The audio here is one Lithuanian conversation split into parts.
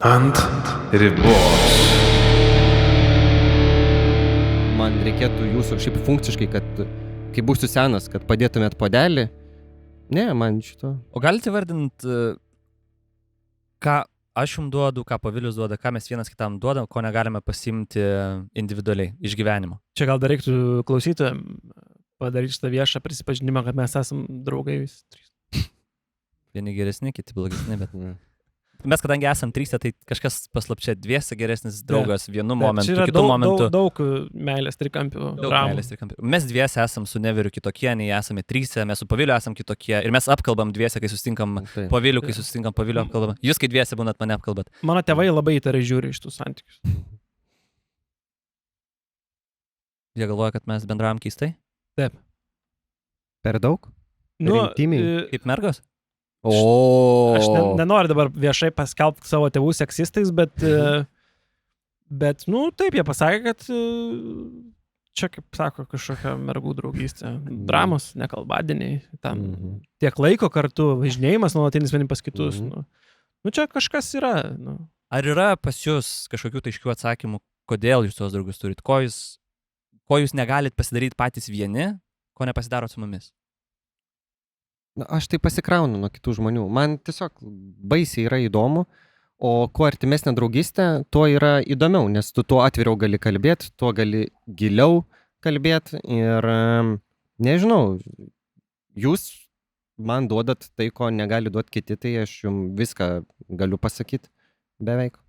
Ant ribos. Man reikėtų jūsų šiaip funkciškai, kad kai būsiu senas, kad padėtumėt puodelį. Ne, man šito. O galite vardinti, ką aš jums duodu, ką Pavilius duoda, ką mes vienas kitam duodam, ko negalime pasiimti individualiai iš gyvenimo. Čia gal dar reiktų klausytojam padaryti šitą viešą prisipažinimą, kad mes esam draugai visi trys. Vieni geresni, kiti blogesni, bet... Mes, kadangi esam trysia, tai kažkas paslapčia dviese geresnis draugas vienu momentu, kitu momentu. Daug meilės trikampių. Mes dviese esam su Neveriu kitokie, nei esame trysia, mes su Paviliu esam kitokie ir mes apkalbam dviese, kai susitinkam Paviliu, kai susitinkam Paviliu apkalbam. Jūs, kai dviese būnat, mane apkalbat. Mano tėvai labai įtariai žiūri iš tų santykius. Jie galvoja, kad mes bendravom keistai? Taip. Per daug? Intimiai? Kaip mergos? Aš nenoriu dabar viešai paskelbti savo tėvų seksistais, bet taip, jie pasakė, kad čia, kaip sako, kažkokia mergų draugystė. Dramos, nekalbadieniai, tam tiek laiko kartu, važinėjimas nuolatinis vieni pas kitus. Čia kažkas yra. Ar yra pas jūs kažkokių aiškių atsakymų, kodėl jūs tos draugus turit? Ko jūs negalit pasidaryti patys vieni, ko nepasidarot su mumis? Aš tai pasikraunu nuo kitų žmonių. Man tiesiog baisiai yra įdomu, o kuo artimesnė draugystė, tuo yra įdomiau, nes tu tuo atviriau gali kalbėti, tuo gali giliau kalbėti ir nežinau, jūs man duodat tai, ko negali duoti kiti, tai aš jums viską galiu pasakyti beveik.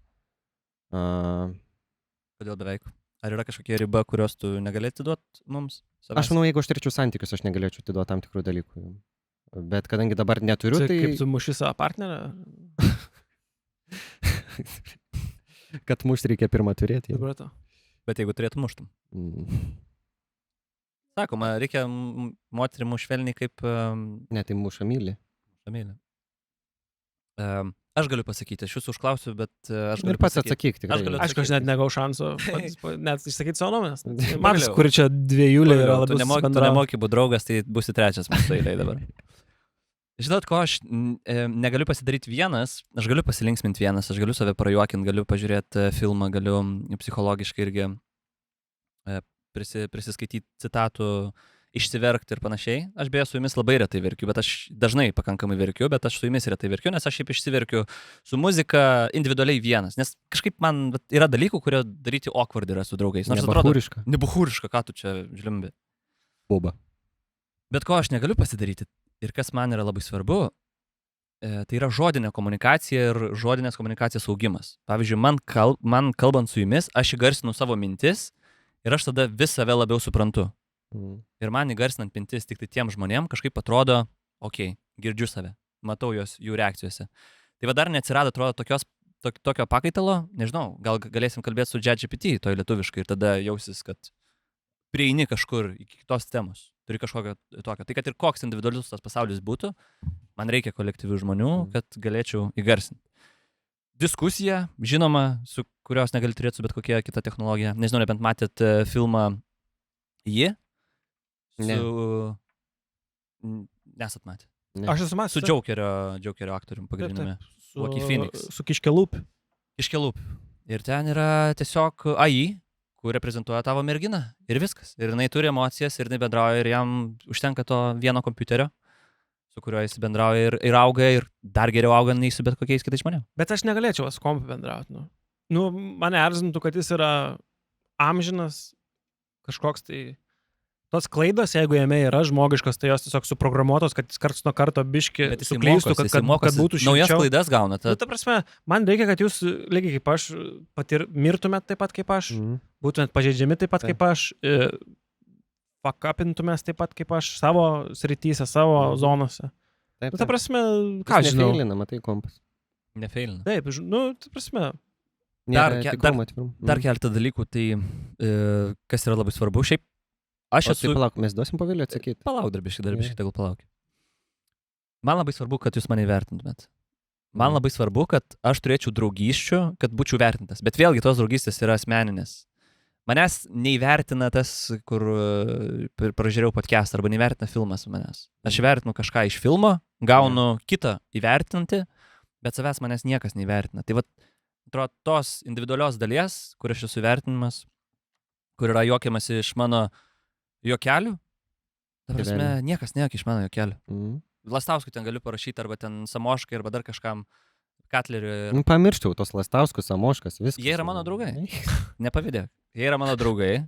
Kodėl beveik? Ar yra kažkokia riba, kurios tu negalėti duoti mums? Savęs? Aš manau, jeigu aš turėčiau santykius, aš negalėčiau atiduoti tam tikrų dalykų. Bet kadangi dabar neturiu, tai... Kaip tu muši savo partnerę? Kad mušti reikia pirmą turėti. Supratau. Bet jeigu turėtų muštum. Sakoma, reikia moterį muš švelniai kaip... Ne, tai muša myli. Aš galiu pasakyti, aš jūsų užklausiu, bet aš galiu ir pats atsakyk tikrai. Aišku, aš net negau šansų net išsakyti savo nuomonės. Matas, kuri čia dviejulė yra labiau susibendrauti. Tu nemoki būt draugas, tai būsi trečias mūsų eilėj dabar. Žinot, ko aš negaliu pasidaryti vienas, aš galiu pasilinksminti vienas, aš galiu save prajuokinti, galiu pažiūrėti filmą, galiu psichologiškai irgi prisiskaityti citatų, išsiverkti ir panašiai. Aš beje su jumis labai retai verkiu, bet aš dažnai pakankamai verkiu, bet aš su jumis retai verkiu, nes aš šiaip išsiverkiu su muzika individualiai vienas, nes kažkaip man yra dalykų, kurie daryti awkward yra su draugais. Nebuchūriška, ką tu čia žlimbi. Boba. Bet ko aš negaliu pasidaryti ir kas man yra labai svarbu, tai yra žodinė komunikacija ir žodinės komunikacijos augimas. Pavyzdžiui, man kalbant su jumis, aš įgarsinu savo mintis ir aš tada vis save labiau suprantu. Ir man įgarsinant mintis tik tai tiem žmonėm kažkaip atrodo, girdžiu save, matau jų reakcijose. Tai va dar neatsirado, atrodo, tokio pakaitalo, nežinau, gal galėsim kalbėti su ChatGPT, toj lietuviškai, ir tada jausis, kad prieini kažkur iki kitos temos, turi kažkokio tokio. Tai kad ir koks individualus tas pasaulis būtų, man reikia kolektyvių žmonių, kad galėčiau įgarsinti. Diskusija, žinoma, su kurios negali turėti su bet kokia kita technologija. Nežinau, nebent matėt filmą Ji? Nesat matę. Aš esu matęs. Su Jokerio aktorium pagrindinėme. Joaquin Phoenix. Su Kiškelūp. Kiškelūp. Ir ten yra tiesiog AI, kur reprezentuoja tavo merginą. Ir viskas. Ir jinai turi emocijas, ir jinai bendrauja, ir jam užtenka to vieno kompiuterio, su kuriuo jis bendrauja ir auga, ir dar geriau auga nei su bet kokiais kitais žmonėmis. Bet aš negalėčiau su kompu bendrauti. Mane erzintų, kad jis yra amžinas kažkoks tai... Tos klaidos, jeigu jame yra žmogiškos, tai jos tiesiog suprogramuotos, kad jis karts nuo karto biški suklystų, kad būtų šilčiau. Naujas klaidas gauna. Ta prasme, man reikia, kad jūs lygiai kaip aš mirtumėt taip pat kaip aš, būtumėt pažeidžiami taip pat kaip aš, fuck-upintumės taip pat kaip aš savo srityse, savo zonose. Ta prasme, ką žinau. Nefeilina, matai kompas. Nefeilina. Taip, ta prasme. Dar keletą dalykų, tai kas yra labai svarbu. Šiaip aš esu... Palauk, mes duosim Paviliui atsakyti. Palauk, darbiškai, tegul palauk. Man labai svarbu, kad jūs mane įvertintumėt. Man labai svarbu, kad aš turėčiau draugysčių, kad būčiau vertintas. Bet vėlgi tos draugystės yra asmeninės. Manęs neįvertina tas, kur pražiūrėjau podcast, arba neįvertina filmas manęs. Aš įvertinu kažką iš filmo, gaunu kitą įvertinti, bet savęs manęs niekas neįvertina. Tai vat atrodo, tos individualios dalies, kur aš esu vertinimas, kur yra juokiamasi iš mano juokelių, ta prasme, Gyvenime. niekas nejuokia iš mano juokelių. Mhm. Lastauskui ten galiu parašyti, arba ten Samoškai, arba dar kažkam Katleriui. Nu, pamirščiau tos Lastauskus, Samoškas, viskas. Jie yra mano draugai. Nepavydėk. Jie yra mano draugai.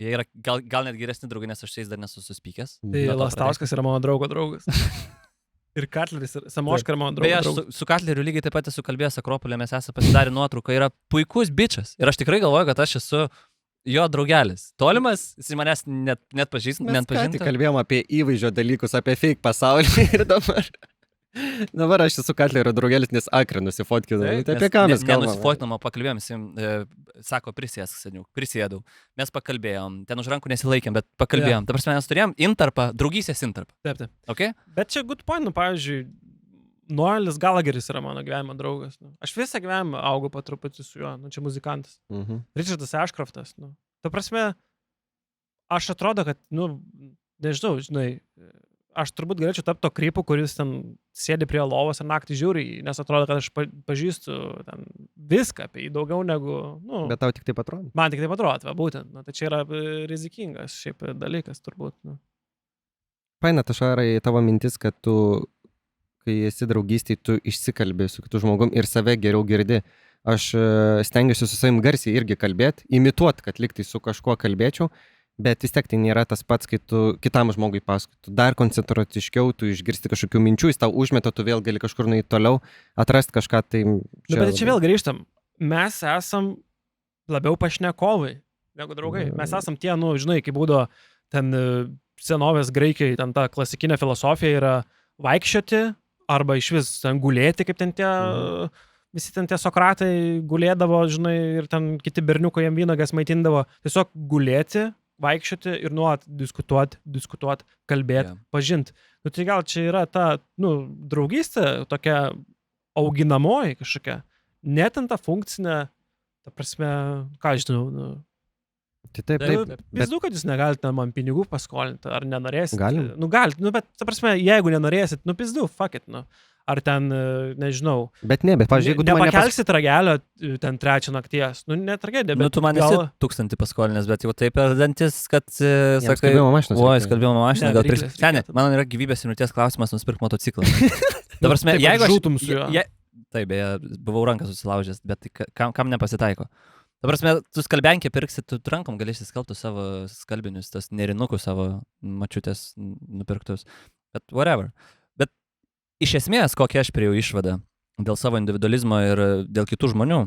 Jie yra gal net geresni draugai, nes aš su jais dar nesu suspykęs. Tai Nuo to Lastauskas yra mano draugo draugas. Ir Katleris, ir Samoška yra mano draugo Beje, aš draugas. su Katleriu lygiai taip pat esu kalbėjęs Akropolė, mes esame pasidarę nuotrauką, yra puikus bičias. Ir aš tikrai galvoju, kad aš esu jo draugelis. Tolimas, jis manęs net pažįstų, Mes net ką tik pažįstų. kalbėjom apie įvaizdžio dalykus, apie fake pasaulį ir dabar aš esu Katlerio draugelis, nes Akre nusifotkinau. Tai apie ką mes kalbame? Nenusifotkinamo, pakalbėjom, sako, prisėdau. Mes pakalbėjom, ten už rankų nesilaikėm, bet pakalbėjom. Ta prasme, mes turėjom intarpą, draugystės intarpą. Taip. Okay? Bet čia good point, nu, pavyzdžiui, Noelis Gallagheris yra mano gyvenimo draugas. Nu. Aš visą gyvenimą augau po truputį su juo, nu, čia muzikantas. Mhm. Richardas Ashcroftas, nu. Ta prasme, aš atrodo, kad, nu, nežinau, žinai, aš turbūt galėčiau tapti to krypu, kuris ten sėdi prie lovos ir naktį žiūri, nes atrodo, kad aš pažįstu ten viską apie jį daugiau negu, nu, Bet tau tik taip atrodo. man tik taip atrodo, va, būtent. Nu, tai čia yra rizikingas šiaip dalykas, turbūt. Nu. Paina, Tašarai, tavo mintis, kad tu, kai esi draugystėj, tu išsikalbi su kitu žmogum ir save geriau girdi. Aš stengiuosi su savim garsiai irgi kalbėti, imituoti, kad liktai su kažkuo kalbėčiau, bet vis tiek tai nėra tas pats, kai tu kitam žmogui pasakoji. Tu dar koncentratiškiau, tu išgirsti kažkokių minčių, jis tau užmeta, tu vėl gali kažkur nueiti toliau, atrasti kažką. Tai Nu, bet čia vėl grįžtam. Mes esam labiau pašnekovai negu draugai. Mes esam tie, nu, žinai, kaip būdavo ten senovės graikai, ten ta klasikinė filosofija yra vaikščioti arba iš vis ten gulėti, kaip ten tie, visi ten tie Sokratai gulėdavo, žinai, ir ten kiti berniukai jam vynagas maitindavo. Tiesiog gulėti, vaikščioti ir nuolat diskutuoti, kalbėti, pažinti. Nu, tai gal čia yra ta, nu, draugystė tokia auginamoji kažkokia. Net ant tą funkcinę, ta prasme, ką žinau, nu, Tai taip. Pizdu, kad jūs negalite man pinigų paskolinti, ar nenorėsit. Galim. Nu, galit, nu, bet, ta prasme, jeigu nenorėsit, nu, pizdu, fuck it, nu. Ar ten, nežinau, Pavyzdžiui, jeigu tu mane nepakelsit ragelio ten 3 nakties, nu, ne tragedija, bet Nu, tu man esi 1000 paskolinęs, bet jau taip per dantis, kad, sakai, skalbimo mašinos oi, reikia. skalbimo mašiną, Ne, gal variklis Seniai, reikėtų. man yra gyvybės ir mirties klausimas nusipirk motociklą. Ta prasme, taip, kad jeigu žūtum su juo. Taip, beje, buvau ranką susilaužęs, bet tai kam nepasitaiko. Ta prasme, tu skalbenkį pirksi, tu rankom galėsi skalbti savo skalbinius, tas nerinukus savo mačiutės nupirktus. Bet whatever. Bet iš esmės, kokią aš priejau išvadą dėl savo individualizmo ir dėl kitų žmonių,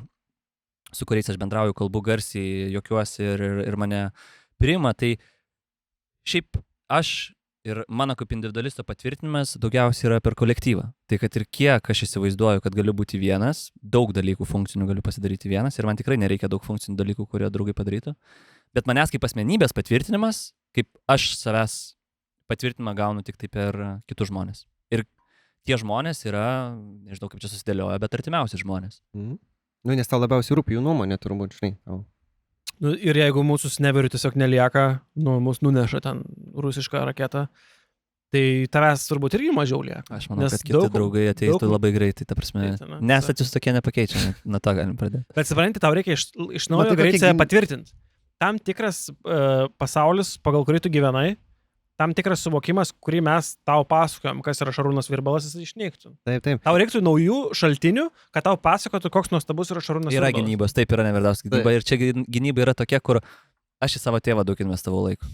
su kuriais aš bendrauju, kalbu garsiai, juokiuosi ir mane priima, tai šiaip aš ir mano kaip individualisto patvirtinimas daugiausiai yra per kolektyvą. Tai kad ir kiek aš įsivaizduoju, kad galiu būti vienas, daug dalykų funkcinių galiu pasidaryti vienas ir man tikrai nereikia daug funkcinių dalykų, kurie draugai padarytų. Bet manęs kaip asmenybės patvirtinimas, kaip aš savęs patvirtinimą gaunu tik tai per kitus žmonės. Ir tie žmonės yra, nežinau kaip čia susidėlioja, bet artimiausi žmonės. Nu, nes tau labiausiai rūpi jų nuomonė, turbūt, žinai. Nu, ir jeigu mūsų sneverių tiesiog nelieka, nu, mūsų nuneša ten rusišką raketą, tai tavęs turbūt irgi mažiau lieka. Aš manau, Nes kad kiti daug- draugai ateitų daug- labai greitai, ta prasme. Tai, na, Nesat jūs tokie nepakeičiami, nuo to galim pradėti. Bet supranti, tau reikia iš naujo Matai, greit kokie save patvirtinti. Tam tikras pasaulis, pagal kurį tu gyvenai, tam tikras suvokimas, kurį mes tau pasakojam, kas yra Šarūnas Virbalas, jis išnyktų. Taip. Tau reiktų naujų šaltinių, kad tau pasakotų, koks nuostabus yra Šarūnas Yra Virbalas. gynybos, taip yra neverdaus gynyba. Ir čia gynyba yra tokia, kur aš į savo tėvą daug investavau laiko.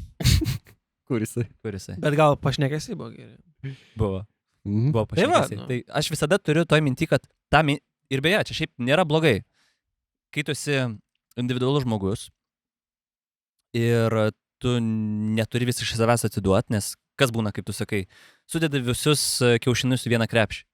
Kur jisai? Kur jisai? Bet gal pašnekėsi buvo geri. Buvo. Mhm. Buvo Tai va, pašnekėsiai. nu. Tai aš visada turiu toj minti, kad ir beje, čia šiaip nėra blogai. Kai tu esi individualus žmogus ir tu neturi visiškai savęs atiduoti, nes kas būna, kaip tu sakai, sudedi visus kiaušinius į vieną krepšį.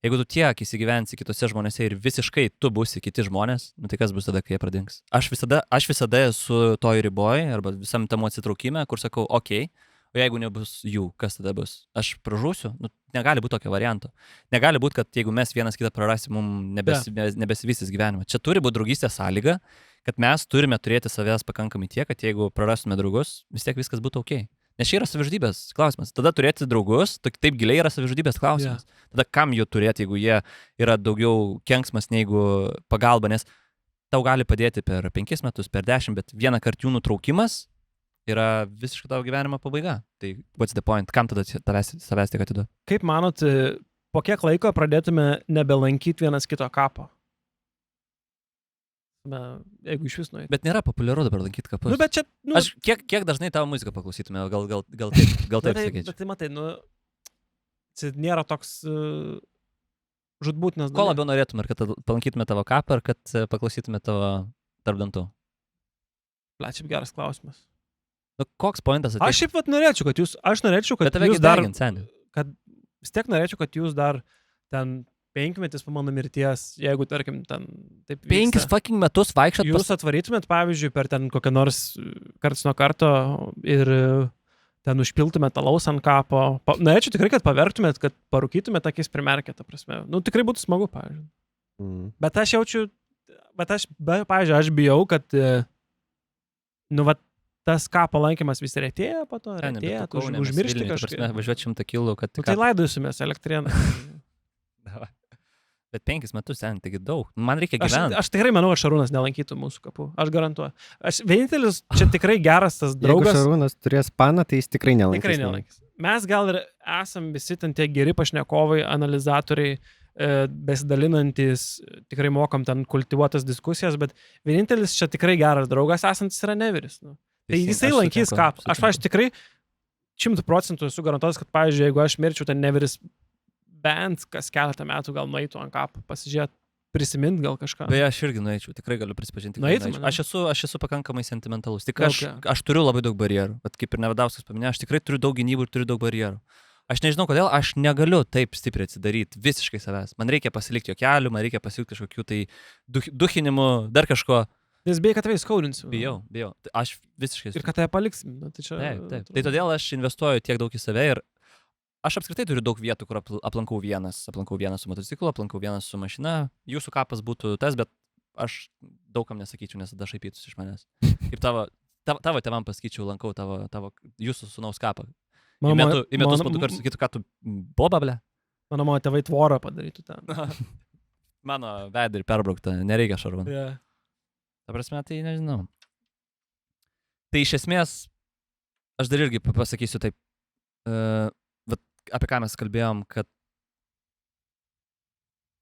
Jeigu tu tiek įsigyvensi kitose žmonėse ir visiškai tu būsi kiti žmonės, nu tai kas bus tada, kai jie pradings? Aš visada esu toj riboj arba visam tam atsitraukime, kur sakau, okei, o jeigu nebus jų, kas tada bus? Aš pražūsiu? Nu, negali būti tokio varianto. Negali būti, kad jeigu mes vienas kitą prarasim, mums nebesivystys gyvenimą. Čia turi būti draugystės sąlyga, kad mes turime turėti savęs pakankamai tiek, kad jeigu prarastume draugus, vis tiek viskas būtų okei. Nes čia yra savižudybės klausimas. Tada turėti draugus, taip giliai yra savižudybės klausimas. Tada kam jų turėti, jeigu jie yra daugiau kenksmas negu pagalba, nes tau gali padėti per 5 metus, per 10, bet vieną kartą jų nutraukimas yra visiškai tavo gyvenimo pabaiga. Tai what's the point? Kam tada savęs tiek atiduoti? Kaip manot, po kiek laiko pradėtume nebelankyti vienas kito kapo? Jeigu iš vis nuėjai. Bet nėra populiaru dabar lankyti kapus. Nu, bet čia, Aš kiek dažnai tavo muziką paklausytume, gal taip sakyčiau. Bet tai matai, čia nėra toks žudbūtinas. Ko labiau norėtume, ar kad palankytume tavo kapą, ar kad paklausytume tavo tarp dantų? Plečiap geras klausimas. Nu, koks pointas Aš šiaip norėčiau, kad jūs, Bet tave jūs dar, degint, seniai. kad vis tiek norėčiau, kad jūs dar ten 5 metus po mano mirties, jeigu, tarkim, ten taip 5 fucking metus vaikščiot jūs atvarytumėt, pavyzdžiui, per ten kokią nors karts nuo karto ir ten užpiltumėt alaus ant kapo. Norėčiau tikrai, kad paverktumėt, kad parūkytumėt akis primerkę, ta prasme. Nu, tikrai būtų smagu, pavyzdžiui. Bet aš jaučiu, pavyzdžiui, aš bijau, kad, tas kapo lankymas vis retėja, po to retėja, tu užmiršti kažkaip. Važiuoti 100 kilų, kad... Tai laidosimės Elektrėną. Bet 5 metus sen, taigi daug. Man reikia gyventi. Aš tikrai manau, kad Šarūnas nelankytų mūsų kapų. Aš garantuoju. Vienintelis čia tikrai geras tas draugas. Jeigu Šarūnas turės paną, tai jis tikrai nelankys. Tikrai nelankys. Mes gal ir esam visi ten tie geri pašnekovai, analizatoriai, besidalinantis, tikrai mokam ten kultivuotas diskusijas, bet vienintelis čia tikrai geras draugas esantis yra Neveris. Nu. Tai jisai lankys kapus. Aš tikrai 100% esu garantuotas, kad, pavyzdžiui, jeigu aš mirčiau, ten Neveris bent kas keletą metų gal nueitų ant kapų, pasižiūrėt, prisimint gal kažką. Beje, aš irgi nueičiau, tikrai galiu prisipažinti. Aš esu pakankamai sentimentalus. Tik aš turiu labai daug barjerų. Bet kaip ir Nevadauskas paminėjo, aš tikrai turiu daug gynybų ir turiu daug barjerų. Aš nežinau, kodėl aš negaliu taip stipriai atsidaryti visiškai savęs. Man reikia pasilikti jokelių, man reikia pasilikti kažkokių tai duchinimų, dar kažko. Nes bijai, kad tave įskaudinsiu. Bijau. Aš visiškai... Ir kad tave paliksim. Tai čia... Taip. Tai todėl aš investuoju tiek daug į save ir aš apskritai turiu daug vietų, kur aplankau vienas su motociklu, aplankau vienas su mašina. Jūsų kapas būtų tas, bet aš daugam nesakyčiau, nes tada šaipytųsi iš manęs. Kaip tavo tėvam pasakyčiau, lankau jūsų sūnaus kapą. Į metus matu kartų sakytų, ką tu boba, ble? Mano tėvai tvorą padarytų ten. Mano veidą ir perbraukta, nereikia Šarūno. Yeah. Ta prasme, tai nežinau. Tai iš esmės, aš dar irgi pasakysiu taip, apie ką mes kalbėjom, kad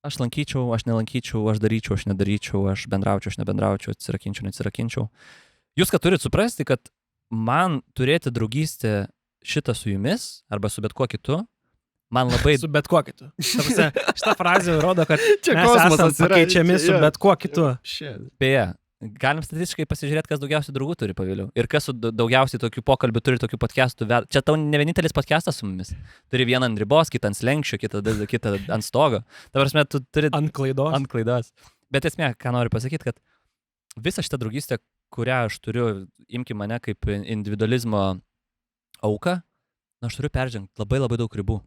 aš lankyčiau, aš nelankyčiau, aš daryčiau, aš nedaryčiau, aš bendraučiau, aš nebendraučiau, atsirakinčiau, neatsirakinčiau. Jūs, kad turit suprasti, kad man turėti draugystę šitą su jumis, arba su bet kuo kitu, man labai... Su bet kuo kitu. Šitą frazę rodo, kad mes esam pakeičiami su bet kuo kitu. Beje, galim statistiškai pasižiūrėti, kas daugiausiai draugų turi pavėliau. Ir kas daugiausiai tokių pokalbių turi, tokių podcastų. Čia tau ne vienintelis podcastas su mumis. Turi vieną ant ribos, kitą ant slenkščio, kitą ant stogo. Ta prasme, tu turi... Ant klaidos. Bet esmė, ką noriu pasakyti, kad visa šita draugystė, kurią aš turiu, imki mane kaip individualizmo auką, aš turiu peržengti labai labai daug ribų.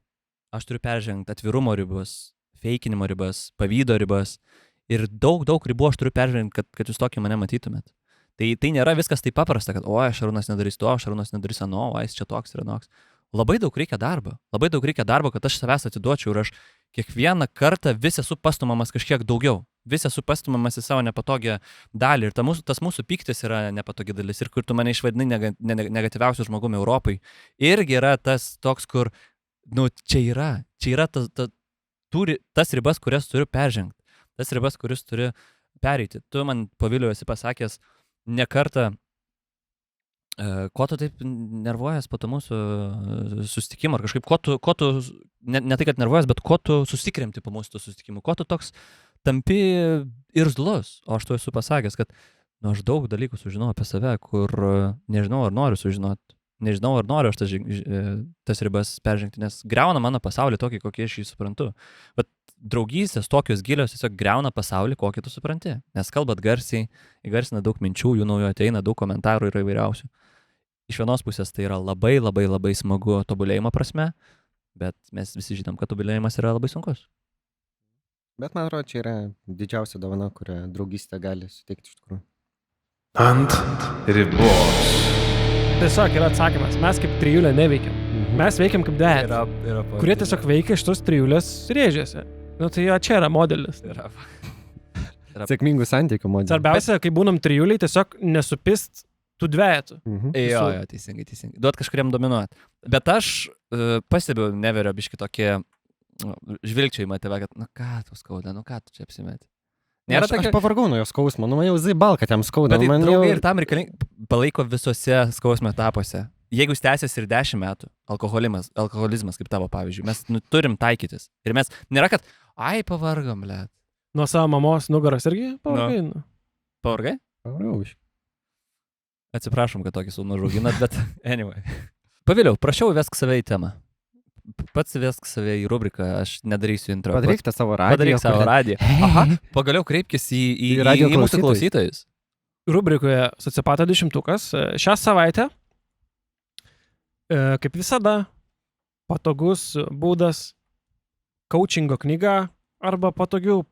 Aš turiu peržengti atvirumo ribas, feikinimo ribas, pavydo ribas. Ir daug ribų aš turiu peržengti, kad jūs tokį mane matytumėt. Tai nėra viskas taip paprasta, kad Šarūnas nedarys to, Šarūnas nedarys ano, jis čia toks ir anoks. Labai daug reikia darbo. Labai daug reikia darbo, kad aš savęs atiduočiau ir aš kiekvieną kartą vis esu pastumamas kažkiek daugiau. Vis esu pastumamas į savo nepatogią dalį. Ir tas mūsų pyktis yra nepatogi dalis. Ir kur tu mane išvadinai negatyviausiu žmogumi Europai. Irgi yra tas toks, kur, čia yra tas ribas, kurias turiu peržengti. Tas ribas, kuris turi pereiti. Tu man Poviliu esi pasakęs ne kartą, ko tu taip nervuojas po to mūsų susitikimo, ar kažkaip, ko tu ne tai, kad nervuojas, bet ko tu susikremti po mūsų susitikimų, ko tu toks tampi irzlus. O aš tu esu pasakęs, kad aš daug dalykų sužinau apie save, kur nežinau, ar noriu sužinoti. Nežinau, ar noriu aš tas ribas peržengti, nes greuna mano pasaulį tokį, kokį aš jį suprantu. Bet draugystės tokios gilios tiesiog greuna pasaulį, kokį tu supranti. Nes kalbat garsiai, įgarsina daug minčių, jų naujo ateina, daug komentarų yra įvairiausių. Iš vienos pusės tai yra labai, labai, labai smagu tobulėjimo prasme, bet mes visi žinom, kad tobulėjimas yra labai sunkus. Bet man atrodo, čia yra didžiausia dovana, kurią draugystė gali suteikti iš tikrųjų. Ant ribos. tiesiog yra atsakymas. Mes kaip trijulė neveikiam. Mes veikiam kaip dvejetas, Yra kurie tiesiog veikia šitos trijulės rėžėse. Nu tai jo, čia yra modelis. Yra. Sėkmingų santykių modelis. Svarbiausia, kai būnam trijuliai, tiesiog nesupist tų dvejetų. Jo, teisingai. Duot kažkuriam dominuot. Bet aš pastebiu Neverio biškį tokie žvilgčiai tave, kad, ką tu skauda, ką tu čia apsimeti. Nėra aš pavargau nuo jo skausmo, man jau zibal, kad jam skauda. Bet man draugai ir tam reikalingi palaiko visose skausmo etapuose. Jeigu tęsiasi ir 10 metų, alkoholizmas kaip tavo pavyzdžiui, mes turim taikytis. Ir mes, nėra, kad, pavargom, blėt. Nuo savo mamos nugaros irgi pavargai? No. Pavargai? Pavargau. Atsiprašom, kad tokį sūnų žauginat, bet anyway. Pavėliau, prašiau vesk save į temą. Pats vesk save į rubriką, aš nedarysiu intro. Padaryk tą savo radiją. Padaryk savo radiją. Aha, pagaliau kreipkis į mūsų klausytojus. Rubrikoje Sociopato 10-ukas. Šią savaitę, kaip visada, patogus būdas, coachingo knyga arba patogių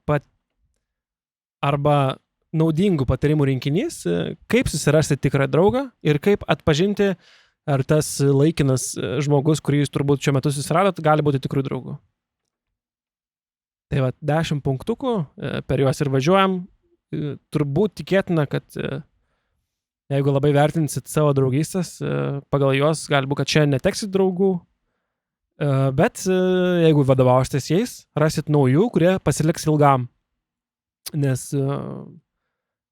arba naudingų patarimų rinkinys, kaip susirasti tikrą draugą ir kaip atpažinti, ar tas laikinas žmogus, kurį jūs turbūt šiuo metu susiradot, gali būti tikrų draugų. Tai va, 10 punktukų, per juos ir važiuojam. Turbūt tikėtina, kad jeigu labai vertinsit savo draugystės, pagal juos gali būti, kad šiandien neteksit draugų, bet jeigu vadovausitės jais, rasit naujų, kurie pasiliks ilgam. Nes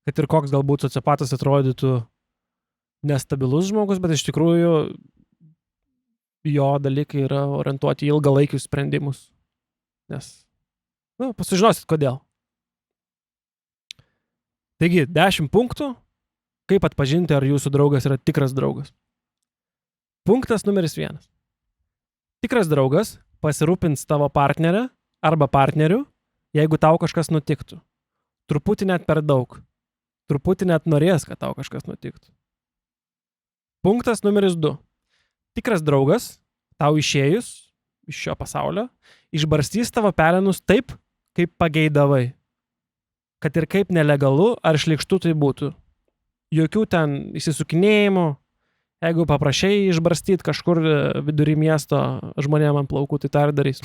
kad ir koks galbūt sociopatas atrodytų nestabilus žmogus, bet iš tikrųjų jo dalykai yra orientuoti į ilgalaikius sprendimus. Nes, pasižinosit kodėl. Taigi, 10 punktų, kaip atpažinti, ar jūsų draugas yra tikras draugas. Punktas numeris 1. Tikras draugas pasirūpins tavo partnerę arba partneriu, jeigu tau kažkas nutiktų. Truputį net per daug. Truputį net norės, kad tau kažkas nutiktų. Punktas numeris 2. Tikras draugas, tau išėjus iš šio pasaulio, išbarstys tavo pelenus taip, kaip pageidavai. Kad ir kaip nelegalu ar šlykštu tai būtų. Jokių ten įsisukinėjimų, jeigu paprašai išbarstyti kažkur vidury miesto žmonėm ant plaukų, tai tą ir darys.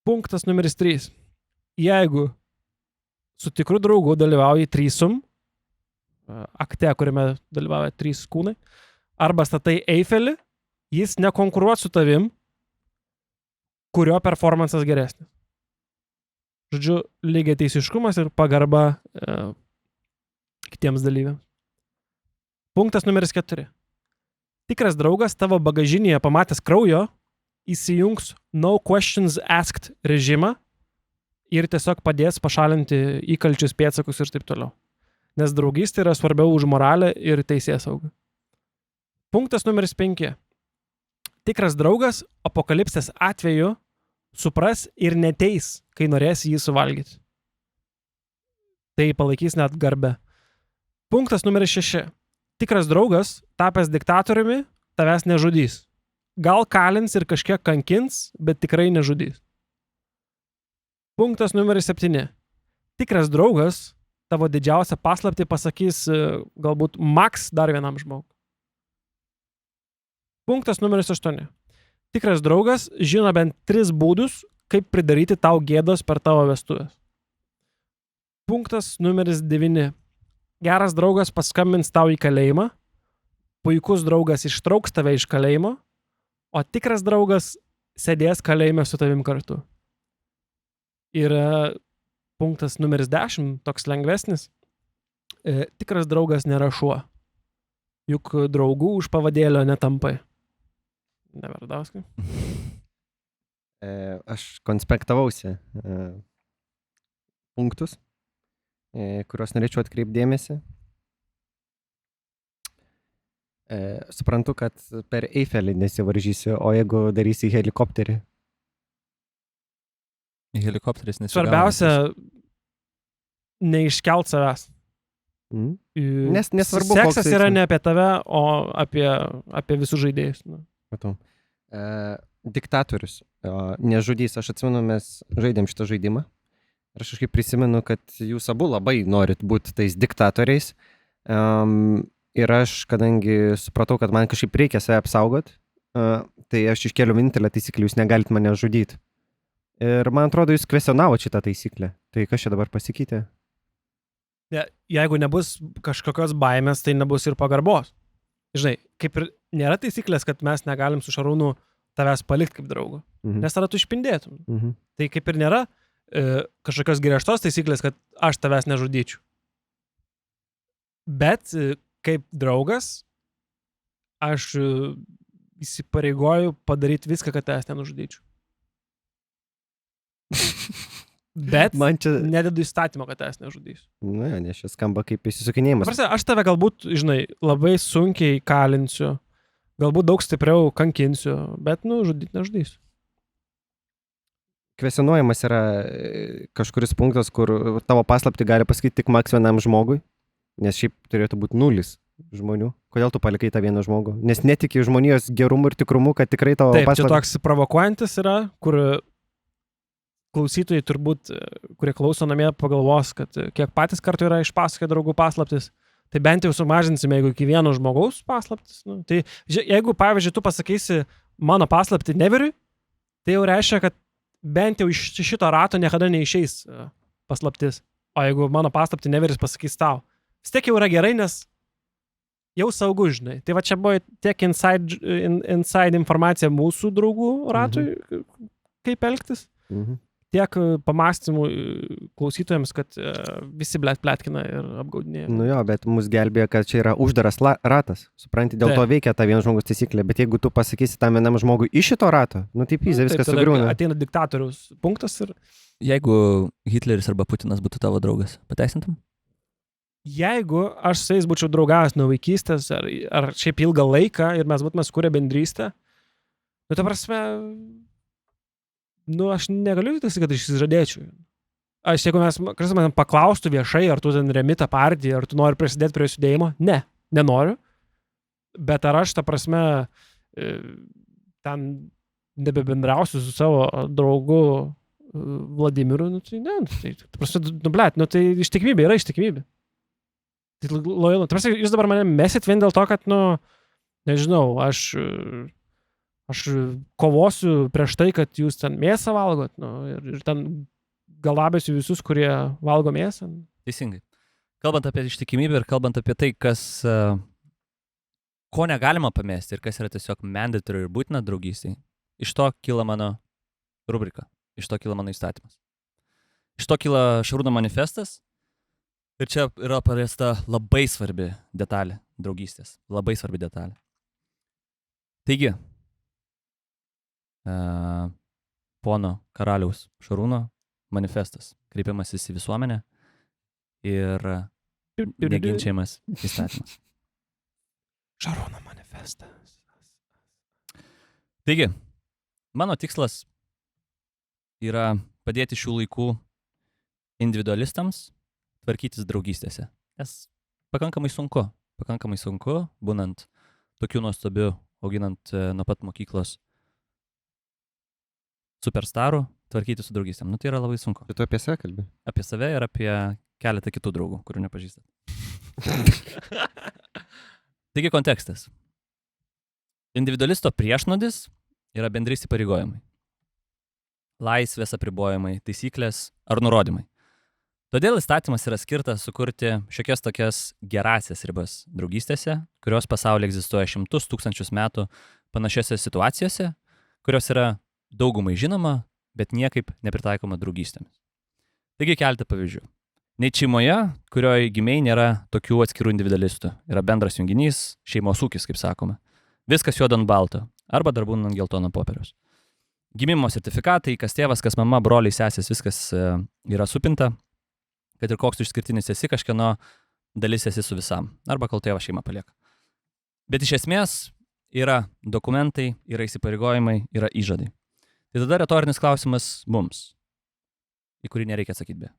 Punktas numeris 3. Jeigu su tikru draugu dalyvauji threesome, akte, kuriame dalyvauja 3 kūnai, arba statai Eifelį, jis nekonkuruot su tavim, kurio performances geresnis. Žodžiu, lygiai teisiškumas ir pagarba kitiems dalyviams. Punktas numeris 4. Tikras draugas tavo bagažinėje pamatęs kraujo, įsijungs no questions asked režimą ir tiesiog padės pašalinti įkalčius pėdsakus ir taip toliau. Nes draugystė yra svarbiau už moralę ir teisėsaugą. Punktas numeris 5. Tikras draugas apokalipsės atveju supras ir neteis, kai norės jį suvalgyti. Tai palaikys net garbę. Punktas numeris 6. Tikras draugas, tapęs diktatoriumi, tavęs nežudys. Gal kalins ir kažkiek kankins, bet tikrai nežudys. Punktas numeris 7. Tikras draugas tavo didžiausią paslaptį pasakys galbūt maks dar vienam žmogui. Punktas numeris 8. Tikras draugas žino bent 3 būdus, kaip pridaryti tau gėdos per tavo vestuvės. Punktas numeris 9. Geras draugas paskambins tau į kalėjimą, puikus draugas ištrauks tave iš kalėjimo, o tikras draugas sėdės kalėjime su tavim kartu. Ir punktas numeris 10, toks lengvesnis. Tikras draugas nėra šuo. Juk draugų už pavadėlio netampai. Neverdauskai. Aš konspektavausi punktus, kuriuos norėčiau atkreipdėmėsi. Suprantu, kad per Eifelį nesivaržysiu, o jeigu darysi helikopterį. Helikopteris nesigauna. Svarbiausia, neiškelt savęs. Nesvarbu, seksas yra ne apie tave, o apie visus žaidėjus. Matau. Diktatorius nežudys. Aš atsimenu, mes žaidėm šitą žaidimą. Ir aš kažkaip prisimenu, kad jūs abu labai norit būti tais diktatoriais. Ir aš, kadangi supratau, kad man kažkaip reikia save apsaugot, tai aš iškėliau vienintelę taisyklę, jūs negalit mane žudyti. Ir man atrodo, jūs kvestionavot šitą taisyklę. Tai kas čia dabar pasikeitė? Jeigu nebus kažkokios baimės, tai nebus ir pagarbos. Žinai, kaip ir nėra taisyklės, kad mes negalim su Šarūnu tavęs palikti kaip draugu. Nes tada tu išpindėtum. Tai kaip ir nėra kažkokios griežtos taisyklės, kad aš tavęs nežudyčiau. Bet kaip draugas, aš įsipareigoju padaryti viską, kad tavęs nenužudyčiau. Bet man čia nededu įstatymo, kad tavęs nežudysiu. Na, nes čia skamba kaip įsisukinėjimas. Aš tave galbūt, žinai, labai sunkiai kalinsiu, galbūt daug stipriau kankinsiu, bet, žudyti nežudysiu. Kvestionuojamas yra kažkuris punktas, kur tavo paslaptį gali pasakyti tik maks vienam žmogui, nes šiaip turėtų būti 0 žmonių. Kodėl tu palikai tą vieną žmogų? Nes netiki žmonijos gerumu ir tikrumu, kad tikrai tavo paslaptį... paslaptį... Taip, čia toks provokuojantis yra, kur klausytojai turbūt, kurie klauso namie, pagalvos, kad kiek patys kartu yra išpasakoję draugų paslaptis, tai bent jau sumažinsime, jeigu iki vieno žmogaus paslaptis. Tai jeigu, pavyzdžiui, tu pasakysi mano paslaptį Neveriui, tai jau reiškia, kad bent jau iš šito rato niekada neišeis paslaptis. O jeigu mano paslaptį Neveris pasakys tau, vis tiek jau yra gerai, nes jau saugu, žinai. Tai va čia buvo tiek inside informacija mūsų draugų ratui, kaip elgtis. Tiek pamastymų klausytojams, kad visi pletkina ir apgaudinėja. Nu jo, bet mus gelbėjo, kad čia yra uždaras ratas. Supranti, dėl to veikia ta vieno žmogus taisyklė. Bet jeigu tu pasakysi tam vienam žmogui iš šito rato, tai pyzė, viskas sugriūna. Ateina diktatoriaus punktas ir... Jeigu Hitleris arba Putinas būtų tavo draugas, pateisintum? Jeigu aš su jais būčiau draugavęs nuo vaikystės ar šiaip ilgą laiką ir mes būtume sukūrę bendrystę, ta prasme... aš negaliu tikrai, kad išsižadėčiau. Jeigu kažkas man paklaustų viešai, ar tu ten remi tą partiją, ar tu nori prisidėti prie judėjimo, nenoriu. Bet ar aš, ta prasme, ten nebebendrausiu su savo draugu Vladimiru, tai ne, ta prasme, tai ištikimybė yra ištikimybė. Tai lojalu. Ta prasme, jūs dabar mane mesit vien dėl to, kad, nežinau, aš kovosiu prieš tai, kad jūs ten mėsą valgot, ir ten galabėsiu visus, kurie valgo mėsą. Teisingai. Kalbant apie ištikimybę ir kalbant apie tai, ko negalima pamesti ir kas yra tiesiog mandatory ir būtina draugystėj, iš to kyla mano rubrika, iš to kyla mano įstatymas. Iš to kyla Šarūno manifestas ir čia yra paliesta labai svarbi detalė draugystės. Labai svarbi detalė. Taigi, pono karaliaus Šarūno manifestas, kreipimasis į visuomenę ir neginčiamas įstatymas. Šarūno manifestas. Taigi, mano tikslas yra padėti šių laikų individualistams tvarkytis draugystėse. Nes pakankamai sunku, būnant tokių nuostabių, auginant nuo pat mokyklos superstarų, tvarkyti su draugystėm. Tai yra labai sunku. Tu apie save kalbi? Apie save ir apie keletą kitų draugų, kurių nepažįstat. Taigi kontekstas. Individualisto priešnodis yra bendri įsipareigojimai. Laisvės apribojimai, taisyklės ar nurodymai. Todėl įstatymas yra skirtas sukurti šiokias tokias gerasias ribas draugystėse, kurios pasaulyje egzistuoja 100 000 metų panašiose situacijose, kurios yra daugumai žinoma, bet niekaip nepritaikoma draugystėmis. Taigi keletą pavyzdžių. Nei šeimoje, kurioje gimiai nėra tokių atskirų individualistų. Yra bendras junginys, šeimos ūkis, kaip sakoma. Viskas juoda ant balto, arba dar būna ant geltono popieriaus. Gimimo sertifikatai, kas tėvas, kas mama, broliai, sesės, viskas yra supinta, kad ir koks išskirtinis esi, kažkieno dalis esi su visam, arba kol tėvas šeima palieka. Bet iš esmės yra dokumentai, yra įsipareigojimai, yra įžadai. Tai tada retorinis klausimas mums, į kurį nereikia atsakyti be.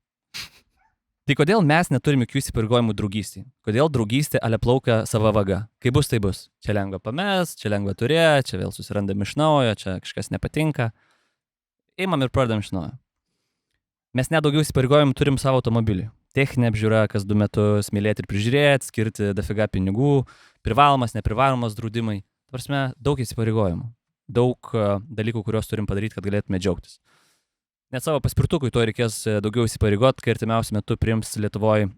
Tai kodėl mes neturime jokių įsipareigojimų draugystėje? Kodėl draugystė aleplaukia sava vaga? Kai bus, tai bus. Čia lengva pamest, čia lengva turėti, čia vėl susirandam iš naujo, čia kažkas nepatinka. Eimam ir pradam iš naujo. Mes nedaugiau įsipareigojimų turim savo automobilį. techninė apžiūra kas 2 metus, mylėti ir prižiūrėti, skirti dafiga pinigų, privalomas, neprivalomas draudimai. Ta prasme, daug įsipareigojimų, daug dalykų, kuriuos turim padaryti, kad galėtume džiaugtis. Net savo paspirtukui to reikės daugiau įsipareigot, kai artimiausiu metu priims Lietuvoje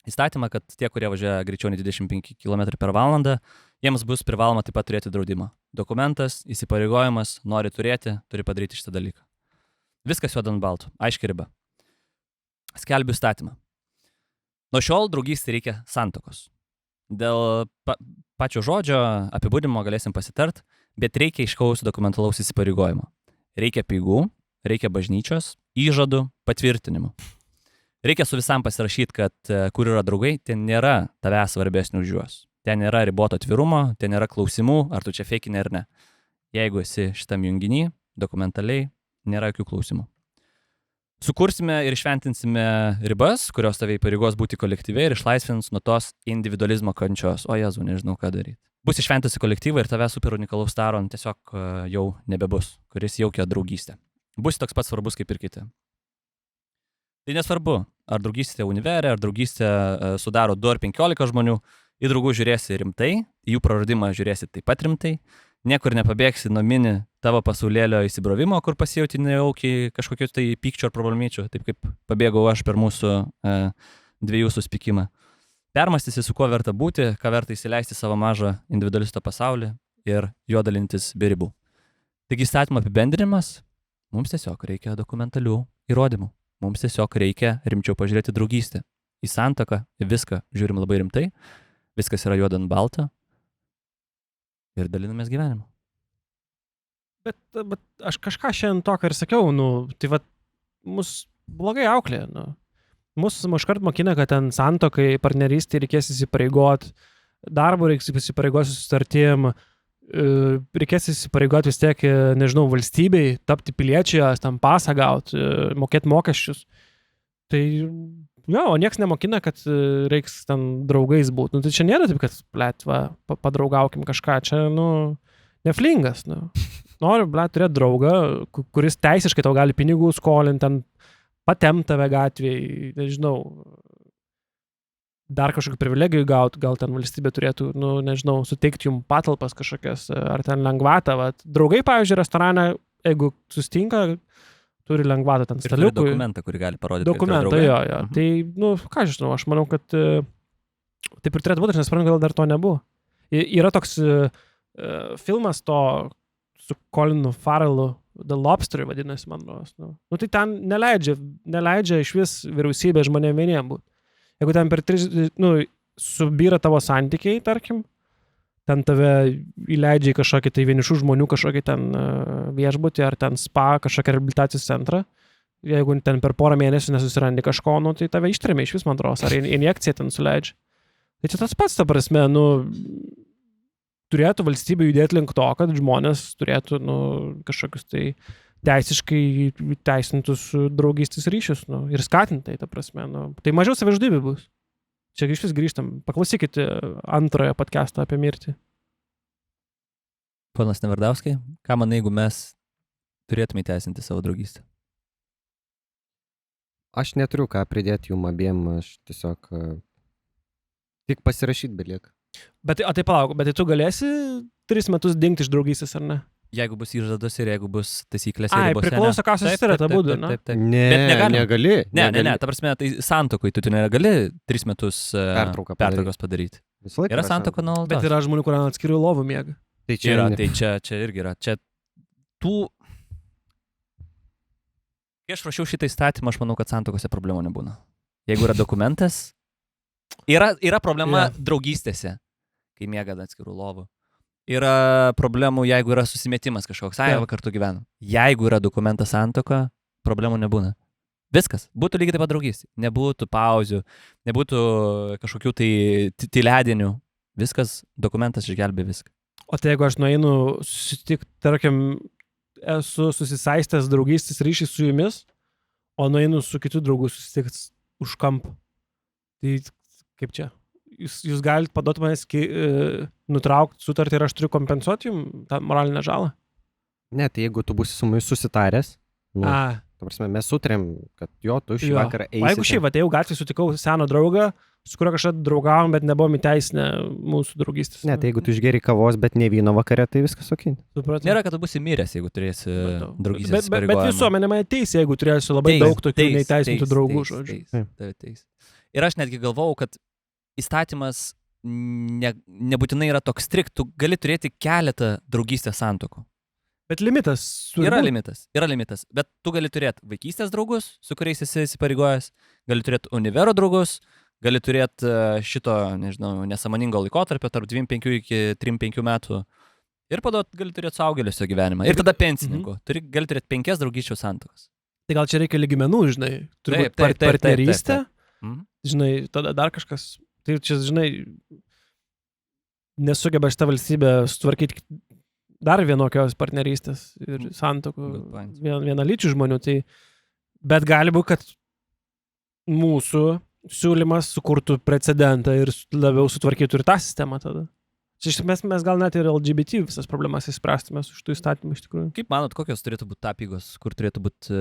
įstatymą, kad tie, kurie važiuoja greičiau nei 25 km/h, jiems bus privaloma taip pat turėti draudimą. Dokumentas, įsipareigojimas, nori turėti, turi padaryti šitą dalyką. Viskas juoda ant balto, aiški riba. Skelbiu įstatymą. Nuo šiol draugystė reikia santuokos. Dėl pačio žodžio apibūdimo galėsim pasitart, bet reikia aiškaus dokumentalaus įsipareigojimo. Reikia pinigų, reikia bažnyčios, įžadų, patvirtinimų. Reikia su visam pasirašyti, kad kur yra draugai, ten nėra tavęs svarbesnių už juos. Ten nėra riboto atvirumo, ten nėra klausimų, ar tu čia feikinė ar ne. Jeigu esi šitam junginį, dokumentaliai, nėra jokių klausimų. Sukursime ir išventinsime ribas, kurios tave įpareigos būti kolektyviai ir išlaisvins nuo tos individualizmo kančios. O Jėzau, nežinau, ką daryti. Bus išventusi kolektyvą ir tave super unikalaus daro tiesiog jau nebebus, kuris jaukia draugystę. Bus toks pats svarbus kaip ir kiti. Tai nesvarbu, ar draugystė univerė, ar draugystė sudaro 2 ar 15 žmonių, į draugų žiūrėsi rimtai, į jų praradimą žiūrėsi taip pat rimtai, niekur nepabėgsi nuo mini tavo pasaulėlio įsibrovimo, kur pasijauti nejaukiai kažkokiu tai pykčio ar problemyčių, taip kaip pabėgau aš per mūsų 2 susitikimą. Permastysi, su kuo verta būti, ką verta įsileisti savo mažą individualisto pasaulį ir juo dalintis be ribų. Taigi įstatymo apibendrinimas, mums tiesiog reikia dokumentalių įrodymų. Mums tiesiog reikia rimčiau pažiūrėti draugystę. Į santuoką, į viską žiūrim labai rimtai, viskas yra juoda ant balto ir dalinamės gyvenimu. Bet aš kažką šiandien tokio ir sakiau, tai mus blogai auklė, Mūsų iškart mokina, kad ten santuokai, partnerystė reikės įsipareigot, darbo reiks įsipareigot susitartim, reikės įsipareigot vis tiek, nežinau, valstybei, tapti piliečiai, tam pasą gauti, mokėti mokesčius. Tai jo, o nieks nemokina, kad reiks ten draugais būti. Tai čia nėra taip, kad, padraugaukim kažką, čia, neflingas, Noriu, turėti draugą, kuris teisiškai tau gali pinigų skolinti, ten patempt tave gatvėje, nežinau, dar kažkokių privilegijų gauti, gal ten valstybė turėtų, nežinau, suteikti jums patalpas kažkokias, ar ten lengvatą. Draugai, pavyzdžiui, restorane, jeigu sustinka, turi lengvatą ten staliukui. Ir turi dokumentą, kurį gali parodyti. Dokumentą, jo. Tai, ką žinau, aš manau, kad taip ir turėtų būti, aš nesuprantu, gal dar to nebuvo. Yra toks filmas to su Colinu Farrellu, The Lobster vadinasi, man rodos. Tai ten neleidžia iš vis vyriausybė žmonėm vieniem būti. Jeigu ten per 3, subyra tavo santykiai, tarkim, ten tave įleidžia į kažkokį tai vienišų žmonių, kažkokį ten viešbutį, ar ten spa, kažkokį rehabilitacijos centrą. Jeigu ten per porą mėnesių nesusirandi kažko, tai tave ištrėmė iš vis, man atrodo, ar injekciją ten suleidžia. Tai čia tas pats, ta prasme, turėtų valstybė judėti link to, kad žmonės turėtų kažkokius tai teisiškai teisintus draugystės ryšius ir skatinti tai, ta prasme. Tai mažiau savižudybė bus. Čia iš vis grįžtam. Paklausykite antrojo podcast'o apie mirtį. Ponas Nevardauskai, ką manai, jeigu mes turėtume įteisinti savo draugystę? Aš neturiu ką pridėti jum abiem, aš tiesiog tik pasirašyti belieka. Bet tai palauk, bet tai tu galėsi 3 metus dingti iš draugystės, ar ne? Jeigu bus įžadas ir jeigu bus taisyklės ir Ai, ribose. priklauso, ką susitarėt abudu, ne? Taip. Negali. Ne, ta prasme, tai santuokoj tu negali 3 metus pertraukos padaryti. Yra santuoka nuolatos. Bet yra žmonių, kurie atskirių lovų miega. Tai čia yra, tai čia irgi yra. Čia Kai aš rašiau šitą įstatymą, aš manau, kad santuokose problemų nebūna. Jeigu yra dokumentas, yra problema draugystėse, kai miega atskirų lovų. Yra problemų, jeigu yra susimetimas kažkoks, kartu gyvenam. Jeigu yra dokumentas santuoka, problemų nebūna. Viskas. Būtų lygiai taip pat draugystė. Nebūtų pauzių, nebūtų kažkokių tai tyledienių. Viskas, dokumentas išgelbė viską. O tai jeigu aš nueinu susitikti, tarkim, esu susisaistęs draugystės ryšį su jumis, o nueinu su kitų draugų susitikti už kampą, tai kaip čia? Jūs galite paduoti manęs nutraukti sutartį ir aš turiu kompensuoti jums tą moralinę žalą? Ne, tai jeigu tu būsi su mumis susitaręs, Ta prasme, mes sutarėm, kad jo, tu šį Jo. vakarą O jeigu eisi. šiaip, atėjau gatvį, sutikau seną draugą, su kuriuo kažkada draugavom, bet nebuvom įteisinę mūsų draugystės. Ne, tai jeigu tu išgeri kavos, bet ne vyno vakare, tai viskas ok. Supratau. Nėra, kad tu būsi miręs, jeigu turėsi Supratau. draugystės Bet visuomenė mane teisė, jeigu turėsiu labai daug tokių neįteisintų draugų, žodžiu. Teis. Ir aš netgi galvojau, kad įstatymas nebūtinai yra toks strikt, tu gali turėti keletą draugystės santokų. Bet limitas. Yra limitas, bet tu gali turėti vaikystės draugus, su kuriais esi įsipareigojęs, gali turėti univero draugus, gali turėti šito, nežinau, nesąmoningo laikotarpio tarp 25 iki 35 metų ir gali turėti suaugėliusio gyvenimą. Ir tada pensininkų. Gali turėti 5 draugysčių santokas. Tai gal čia reikia lygimenų, žinai, turbūt Taip. partnerystė, Mhm. žinai, tada dar kažkas. Tai čia, žinai, nesugeba šitą valstybę sutvarkyti dar vienokios partnerystės ir santokų Good point. vienalyčių žmonių. Tai, bet gali būti, kad mūsų siūlymas sukurtų precedentą ir labiau sutvarkytų ir tą sistemą tada. Čia mes gal net ir LGBT visas problemas įspręstume su šitų įstatymų iš tikrųjų. Kaip manot, kokios turėtų būti apygos, kur turėtų būti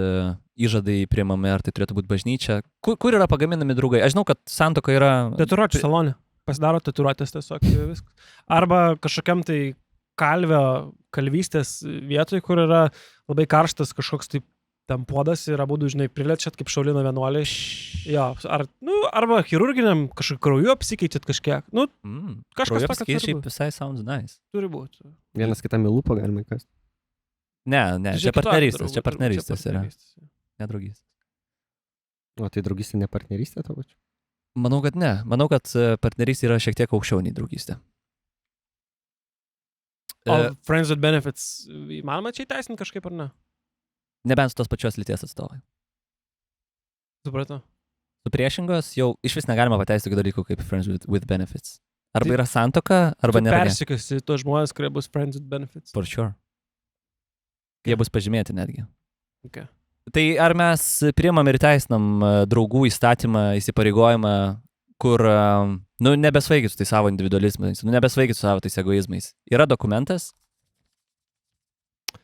įžadai priimami, ar tai turėtų būti bažnyčia? Kur yra pagaminami draugai? Aš žinau, kad santoka yra... Tatuiruočių salone. Pasidaro tatuiruotės tiesiog viskas. Arba kažkokiam tai kalvystės vietoj, kur yra labai karštas kažkoks tai tam puodas ir abudu, žinai, priliečiat kaip Šaulino vienuoliai. Jo, arba chirurginiam kažkokį krauju apsikeičiat kažkiek. Kažkas pakeičiai visai sounds nice. Turi būti. Vienas kitam į lūpą galima įkasti. Ne, čia partnerystės yra. Nedraugystės. O tai draugystė ne partnerystė tavo pačiu? Manau, kad ne. Manau, kad partnerystė yra šiek tiek aukščiau nei draugystė. O friends with benefits, įmanoma čia įteisinti kažkaip ar ne? Nebent su tos pačios lyties atstovai. Supratau. Su priešingos jau iš vis negalima pateisti tokių dalykų kaip friends with benefits. Arba yra santoka, arba nėra. Persikasi tuos žmonės, kurie bus friends with benefits. For sure. Jie bus pažymėti netgi. Okay. Tai ar mes priimam ir teisinam draugų įstatymą, įsipareigojimą, kur, nebesvaikit su tai savo individualizmais, nebesvaikit su savo tais egoizmais. Yra dokumentas,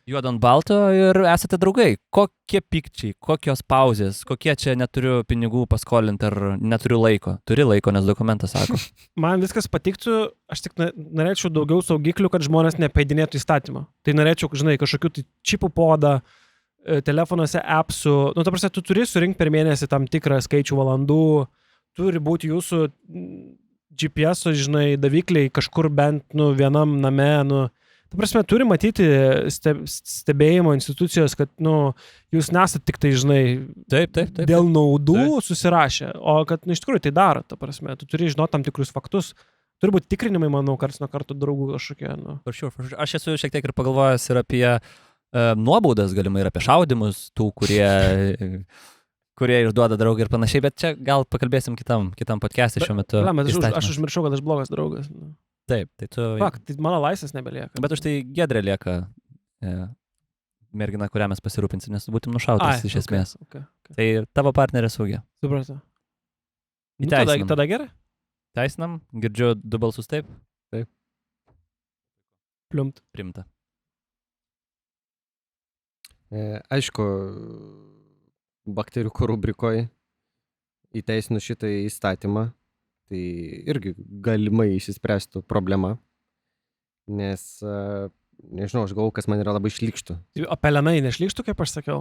juodo ant balto ir esate draugai. Kokie pykčiai, kokios pauzės, kokie čia neturiu pinigų paskolinti ar neturiu laiko. Turi laiko, nes dokumentas sako. Man viskas patiktų, aš tik norėčiau daugiau saugiklių, kad žmonės nepaidinėtų įstatymą. Tai norėčiau, žinai, kažkokių tai čipų podą, telefonuose appsų. Ta prasme, tu turi surinkti per mėnesį tam tikrą skaičių valandų, turi būti jūsų GPS, žinai, davikliai kažkur bent, vienam name, ta prasme, turi matyti stebėjimo institucijos, kad, jūs nesat tik tai, žinai, taip. dėl naudų susirašę, o kad, iš tikrųjų tai daro, ta prasme, tu turi žinoti tam tikrus faktus. Turi būti tikrinimai, manau, karts nuo karto draugų kažkokie, For sure. Aš esu šiek tiek ir pagalvojęs ir apie nuobaudas, galimai ir apie šaudimus, tų, kurie išduoda draugą ir panašiai, bet čia gal pakalbėsim kitam podcast'e šiuo metu. Aš užmiršau, kad aš blogas draugas. Taip, tai tu... Tai mano laisvės nebelieka. Bet už tai Giedrė lieka mergina, kurią mes pasirūpinsim, nes būtum nušautas iš esmės. Okay. Tai tavo partnerė saugia. Supratau. Įteisinam. Tada gerai? Teisinam, girdžiu 2 balsus taip. Taip. Pliumt. Primta. Aišku, bakteriukų rubrikoje įteisinu šitą įstatymą, tai irgi galimai išsispręstų problema, nes, nežinau, aš galvoju, kas man yra labai šlykštų. O pelenai nešlykštų, kaip aš sakiau?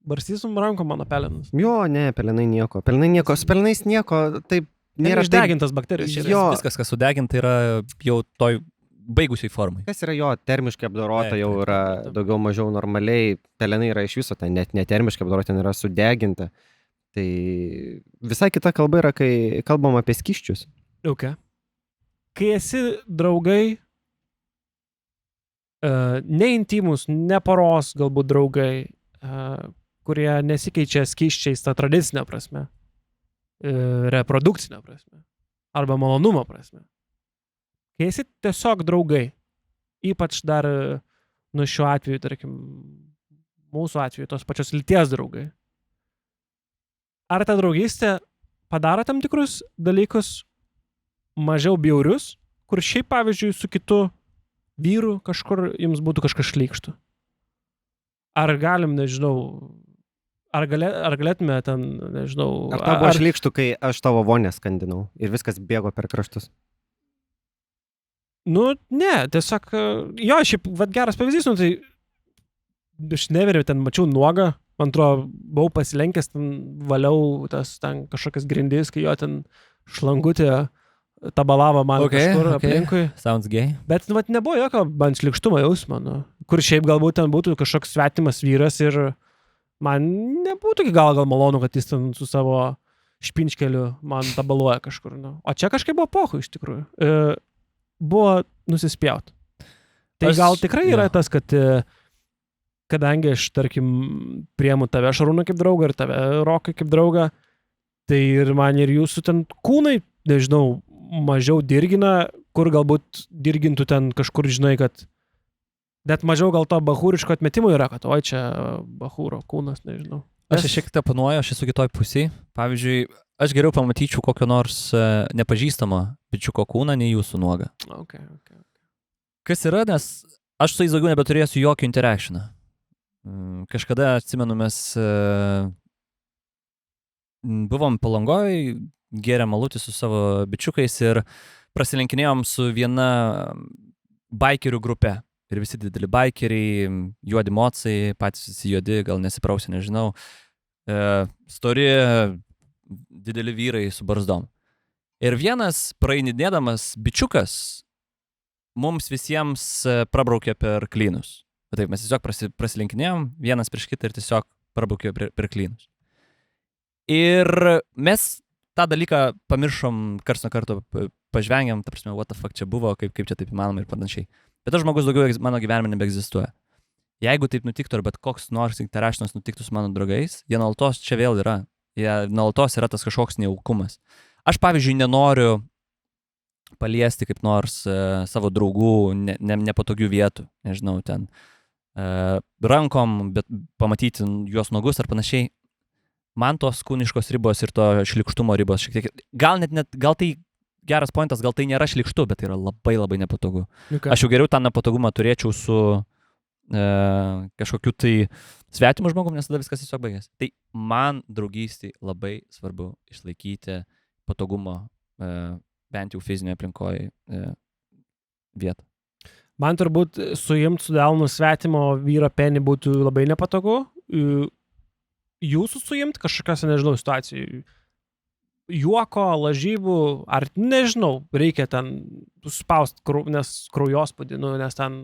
Barstytum rankom mano pelenus. Jo, ne, pelenai nieko. Su pelenais nieko, taip nėra. Išdegintas bakterijos. Jo. Viskas, kas sudeginta, yra jau toj baigusiai formai. Kas yra jo termiškai apdorota, jau yra daugiau mažiau normaliai. Pelenai yra iš viso, tai net netermiškai apdorota, ten yra sudeginta. Tai visai kita kalba yra, kai kalbam apie skysčius. Okay. Kai esi draugai, neintimus, ne poros galbūt draugai, kurie nesikeičia skysčiais tą tradicinę prasme, reprodukcinę prasme, arba malonumo prasme. Kai esi tiesiog draugai, ypač dar, šiuo atveju, tarkim, mūsų atveju, tos pačios lyties draugai, ar ta draugystė padaro tam tikrus dalykus mažiau bjaurius, kur šiaip, pavyzdžiui, su kitu vyru kažkur jums būtų kažkas šlykštų? Ar galim, nežinau, Ar galėtume ten, nežinau... Ar tau buvo šlykštų, kai aš tavo vonę skandinau ir viskas bėgo per kraštus? Nu, ne, tiesiog, jo, šiaip, vat geras pavyzdys, nu, tai aš neveriu, ten mačiau nuogą, man atrodo, buvau pasilenkęs, ten valiau tas ten kažkokias grindis, kai jo ten šlangutė tabalavo man kažkur aplinkui. Sounds gay. Bet, nu, vat nebuvo jokio man šlykštumo jausmo, nu, kur šiaip galbūt ten būtų kažkoks svetimas vyras ir man nebūtų iki gal malonu, kad jis ten su savo špinčkeliu man tabaluoja kažkur. Nu. O čia kažkaip buvo pohu iš tikrųjų. Buvo nusispjaut. Tai gal tikrai yra tas, kad kadangi aš, tarkim, priemu tave Šarūną kaip draugą ir tave Rokai kaip draugą, tai ir man ir jūsų ten kūnai, nežinau, mažiau dirgina, kur galbūt dirgintų ten kažkur, žinai, kad net mažiau gal to bahūriško atmetimo yra, kad oi čia bahūro kūnas, nežinau. Aš šiek tiek panuoju, aš esu kitoj pusėje. Pavyzdžiui, aš geriau pamatyčiau kokio nors nepažįstamo bičiuko kūną, nei jūsų nuogą. Okay. Kas yra, nes aš su jais daugiau nebeturėsiu jokio interaktioną. Kažkada, atsimenu, mes buvom Palangoj, gėrėm alutį su savo bičiukais ir prasilenkinėjom su viena baikerių grupe. Ir visi dideli baikeriai, juodi mocai, patys visi juodi, gal nesiprausia, nežinau. Stori, dideli vyrai su barzdom. Ir vienas praeinidėdamas bičiukas mums visiems prabraukė per klynus. Taip, mes tiesiog prasilenkinėjom vienas prieš kitą ir tiesiog prabraukė per klynus. Ir mes tą dalyką pamiršom karts nuo karto, pažvengiam, ta prasme, what the fuck čia buvo, kaip čia taip įmanoma ir panašiai. Bet tas žmogus daugiau mano gyvenime nebeegzistuoja. Jeigu taip nutiktų, ar bet koks nors interactionas nutiktų su mano draugais, jie nuolatos čia vėl yra. Jie nuolatos yra tas kažkoks nejaukumas. Aš, pavyzdžiui, nenoriu paliesti kaip nors savo draugų nepatogių vietų, nežinau, ten rankom, bet pamatyti juos nuogus ar panašiai. Man tos kūniškos ribos ir to šlykštumo ribos šiek tiek, gal tai geras pointas, gal tai nėra šlykštu, bet tai yra labai labai nepatogu. Okay. Aš jau geriau tą nepatogumą turėčiau su kažkokiu tai svetimu žmogum, nes tada viskas tiesiog baigės. Tai man draugystėj labai svarbu išlaikyti patogumo bent jau fizinėje aplinkoje vietą. Man turbūt suimt su delnu svetimo vyro penį būtų labai nepatogu. Jūsų suimt kažkokiose, nežinau, situacijų. Juoko, lažybų, ar nežinau, reikia ten suspaust, nes kraujospūdį, nes ten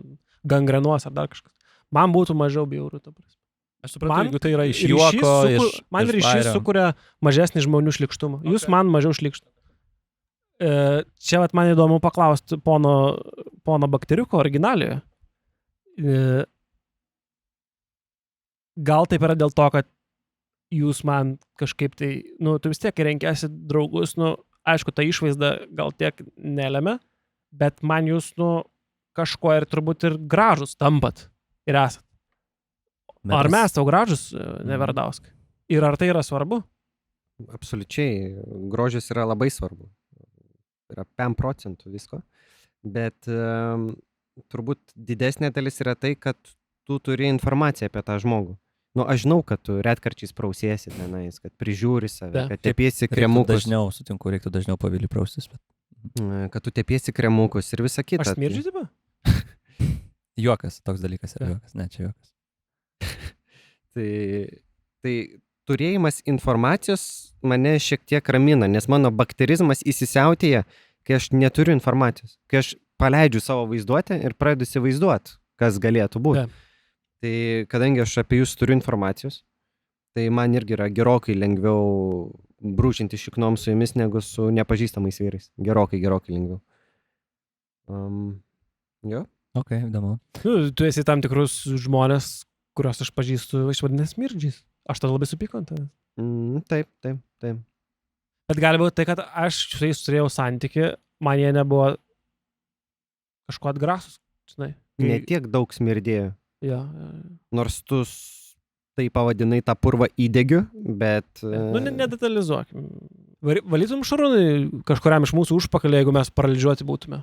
gangrenuos ar dar kažkas. Man būtų mažiau bjauru, ta prasme. Aš suprantu, jeigu tai yra iš juoko, man ryšys sukuria mažesnį žmonių šlykštumą. Okay. Jūs man mažiau šlykštumą. Čia vat man įdomu paklausti pono Bakteriuko originalioje. Gal taip yra dėl to, kad jūs man kažkaip tai, tu vis tiek renkėsi draugus, aišku, ta išvaizda gal tiek nelemia, bet man jūs, kažko ir turbūt ir gražus tampat ir esat. Ar mes tau gražus, Neverdauskai? Ir ar tai yra svarbu? Absoliučiai, grožis yra labai svarbu. Yra 5% visko, bet turbūt didesnė dalis yra tai, kad tu turi informaciją apie tą žmogų. Aš žinau, kad tu retkarčiais prausiesi tenais, kad prižiūri save, kad tepiesi kremukus. Reiktų dažniau pavilį praustis. Bet... Kad tu tepiesi kremukus ir visa kita. Aš smirdžiu taip? Juokas, toks dalykas yra juokas, ne, čia juokas. Tai turėjimas informacijos mane šiek tiek ramina, nes mano bakterizmas įsisiautėja, kai aš neturiu informacijos. Kai aš paleidžiu savo vaizduotę ir pradedu įsivaizduoti, kas galėtų būti. Ja. Tai kadangi aš apie jūs turiu informacijos, tai man irgi yra gerokai lengviau brūžinti šiknom su jumis negu su nepažįstamais vyrais. Gerokai lengviau. Jo? Ok, įdomu. Tu esi tam tikrus žmonės, kuriuos aš pažįstu, aš vadinęs smirdžiais. Aš tada labai supykau ant tavęs. Taip. Bet gali būti tai, kad aš su jais turėjau santykį, man jie nebuvo kažko atgrasus, žinai. Ne tiek daug smirdėjo. Ja. Nors tu tai pavadinai tą purvą įdegiu, bet... Nedetalizuokim. Valytum Šarūnai kažkuriam iš mūsų užpakalį, jeigu mes paralyžiuoti būtume?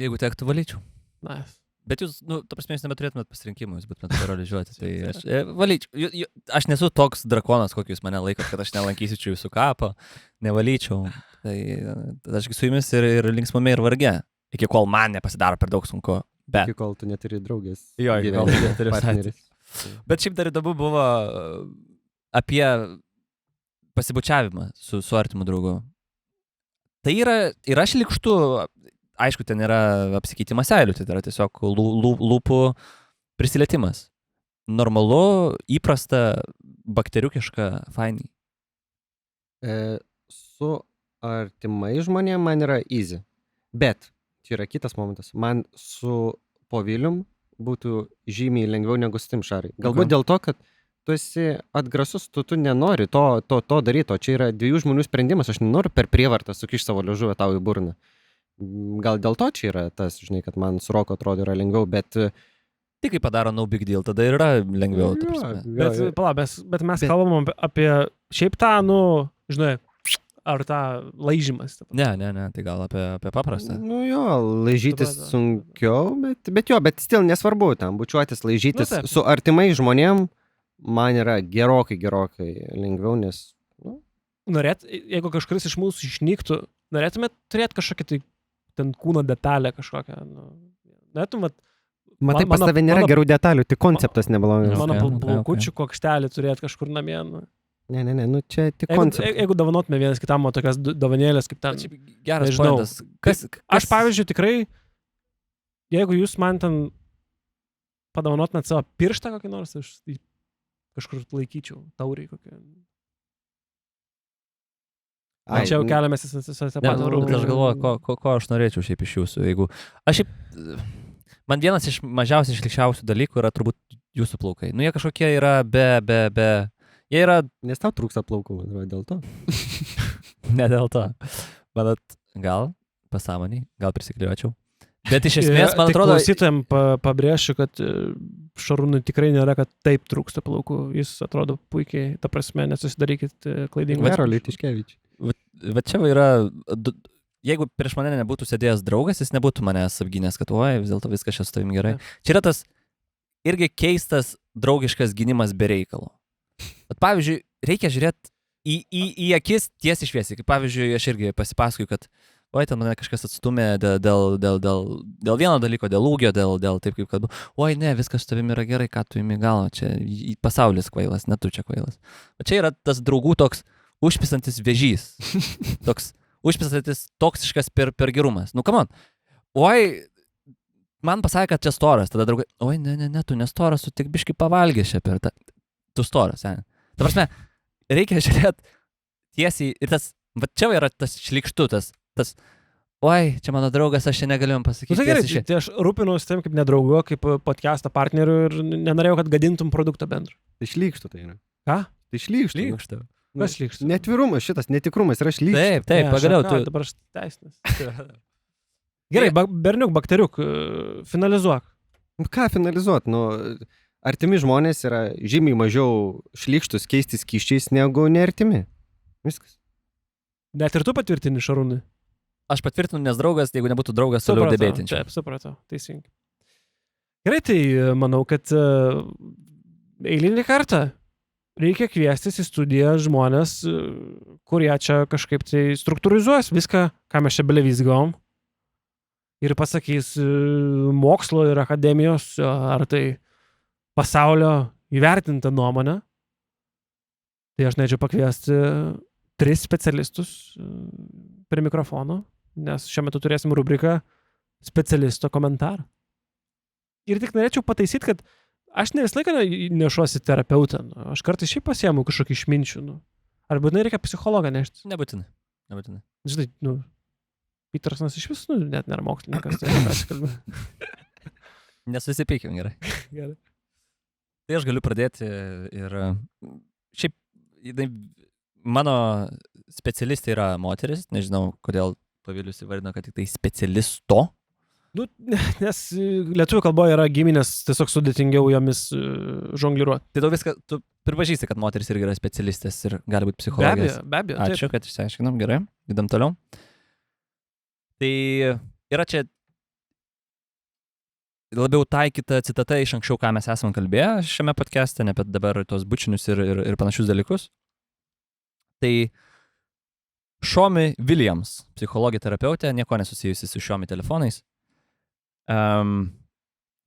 Jeigu tektų valyčiau. Nice. Bet jūs, ta prasme, jūs nebeturėtumėt pasirinkimų, jūs būtumėt paralyžiuoti. Tai aš valyčiau. Aš nesu toks drakonas, kokį jūs mane laikot, kad aš nelankysiu čia jūsų kapo, nevalyčiau. Tai aš su jumis ir linksmame ir varge. Iki kol man nepasidaro per daug sunku. Bet. Iki kol tu neturi draugės. Jo, iki kol neturi partneris. Bet šiaip dar įdomu buvo apie pasibučiavimą su artimu draugu. Tai yra šlikštu, aišku, ten yra apsikeitimas seilių, tai yra tiesiog lūpų prisilietimas. Normalu, įprasta, bakteriukiška, fainiai. Su artimai žmonėm man yra easy. Bet, čia yra kitas momentas, man su Povilium būtų žymiai lengviau negu su tim Šarai. Galbūt dėl to, kad tu esi atgrasus, tu nenori to daryti, o čia yra dviejų žmonių sprendimas, aš nenoriu per prievartą sukišti savo liežuvę tau į burną. Gal dėl to čia yra tas, žinai, kad man su Roku atrodo yra lengviau, bet... Tik kai padaro no big deal, tada yra lengviau. Bet mes kalbam apie šiaip tą, žinai, ar tą laižymas. Ne, tai gal apie paprastą. Laižytis sunkiau, bet still nesvarbu tam, bučiuotis, laižytis su artimai žmonėm, man yra gerokai lengviau, nes... Jeigu kažkuris iš mūsų išnyktų, norėtumėt turėti kažkokį tai ten kūno detalę kažkokią. Matai, pas tave nėra gerų detalių, tik konceptas neblogas. Mano plaukučių kokštelį turėti kažkur namie. Ne, čia tik konceptas. Jeigu dovanotume vienas kitam, tokias dovanėlės kaip ten. Geras pointas. Aš, pavyzdžiui, tikrai, jeigu jūs man ten padovanotumėt savo pirštą kokį nors, aš kažkur laikyčiau, tauriai kokią. Čia jau keliamės į aš galvoju, ko aš norėčiau šiaip iš jūsų. Man vienas iš mažiausiai išlikščiausių dalykų yra turbūt jūsų plaukai. Jie kažkokie yra jie yra... Nes tau trūksta plaukų, dėl to. Ne dėl to. Manat, gal pasąmoniai, gal prisikliuočiau. Bet iš esmės, man atrodo... Klausytojam pabrėšiu, kad Šarūnui tikrai nėra, kad taip trūksta plaukų. Jis atrodo puikiai, ta prasme, nesusidarykit klaidingų. Karoli Tiškevičius. Va čia yra, jeigu prieš mane nebūtų sėdėjęs draugas, jis nebūtų manęs apgynęs, kad vis dėlto viskas čia su tavim gerai. Čia yra tas irgi keistas draugiškas gynimas be reikalo. Bet pavyzdžiui, reikia žiūrėti į akis tiesiai šviesiai. Kaip pavyzdžiui, aš irgi pasipasakoju, kad ten mane kažkas atstumė dėl vieno dalyko, dėl ūgio, dėl taip kaip kalbu. Ne, viskas su tavimi yra gerai, ką tu imi galvo, čia pasaulis kvailas, ne tu čia kvailas. O čia yra tas draugų toks užpisantis vėžys. Toks užpisantis toksiškas per gerumas. Come on. Man pasakė, kad čia storas. Tada draugai, ne, tu nestoras, tu tik biškai pavalgęs čia per tą. Tu storas, ne. Ta prasme, reikia žiūrėti tiesiai. Ir čia yra tas šlikštutas. Čia mano draugas, aš čia negaliu pasakyti. Tai gerai, tai aš rūpinuosi tam kaip nedraugo, kaip podcast'o partneriu ir nenorėjau, kad gadintum produktą bendrą. Tai šlykštu tai yra. Ką? Tai šlykštu. Kas šlykštu? Netvirumas šitas, netikrumas yra šlykštu. Taip, pagaliau. Dabar aš teisinas. Gerai, berniuk, bakteriuk, finalizuok. Ką finalizuot? Artimi žmonės yra žymiai mažiau šlykštus keisti skysčiais negu neartimi. Viskas. Net ir tu patvirtini, Šarūnai. Aš patvirtinu, nes draugas, jeigu nebūtų draugas, toliau debėtinčiau. Taip, supratau, teisingai. Gerai, tai manau, kad eilinį kartą reikia kviestis į studiją žmonės, kurie čia kažkaip tai struktūrizuos viską, ką mes čia belevizgavom. Ir pasakys mokslo ir akademijos, ar tai pasaulio įvertintą nuomonę. Tai aš norėčiau pakviesti 3 specialistus prie mikrofono, nes šiuo metu turėsim rubriką specialisto komentarą. Ir tik norėčiau pataisyti, kad aš ne visą laiką nešuosi terapeutą. Aš kartais šiaip pasiemu kažkokį išminčių. Ar būtinai reikia psichologą nešti? Nebūtinai. Žinai, Petersonas iš visų net nėra mokslininkas. Tai Nesusipykim, gerai. Tai aš galiu pradėti ir šiaip mano specialistė yra moteris, nežinau, kodėl Povilius įvardino, kad tik tai specialisto. Nes lietuvių kalboje yra giminės tiesiog sudėtingiau jomis žongliruoti. Tai tu pripažįsti, kad moteris irgi yra specialistės ir gali būti psichologės. Be abejo. Ačiū, kad išsiaiškinom, gerai. Judam toliau. Tai yra čia labiau taikyta citata iš anksčiau, ką mes esame kalbėję šiame podcast'e, ne apie dabar tos bučinius ir panašius dalykus. Tai Šomi Williams, psichologė terapeutė, nieko nesusijusi su Šomi telefonais,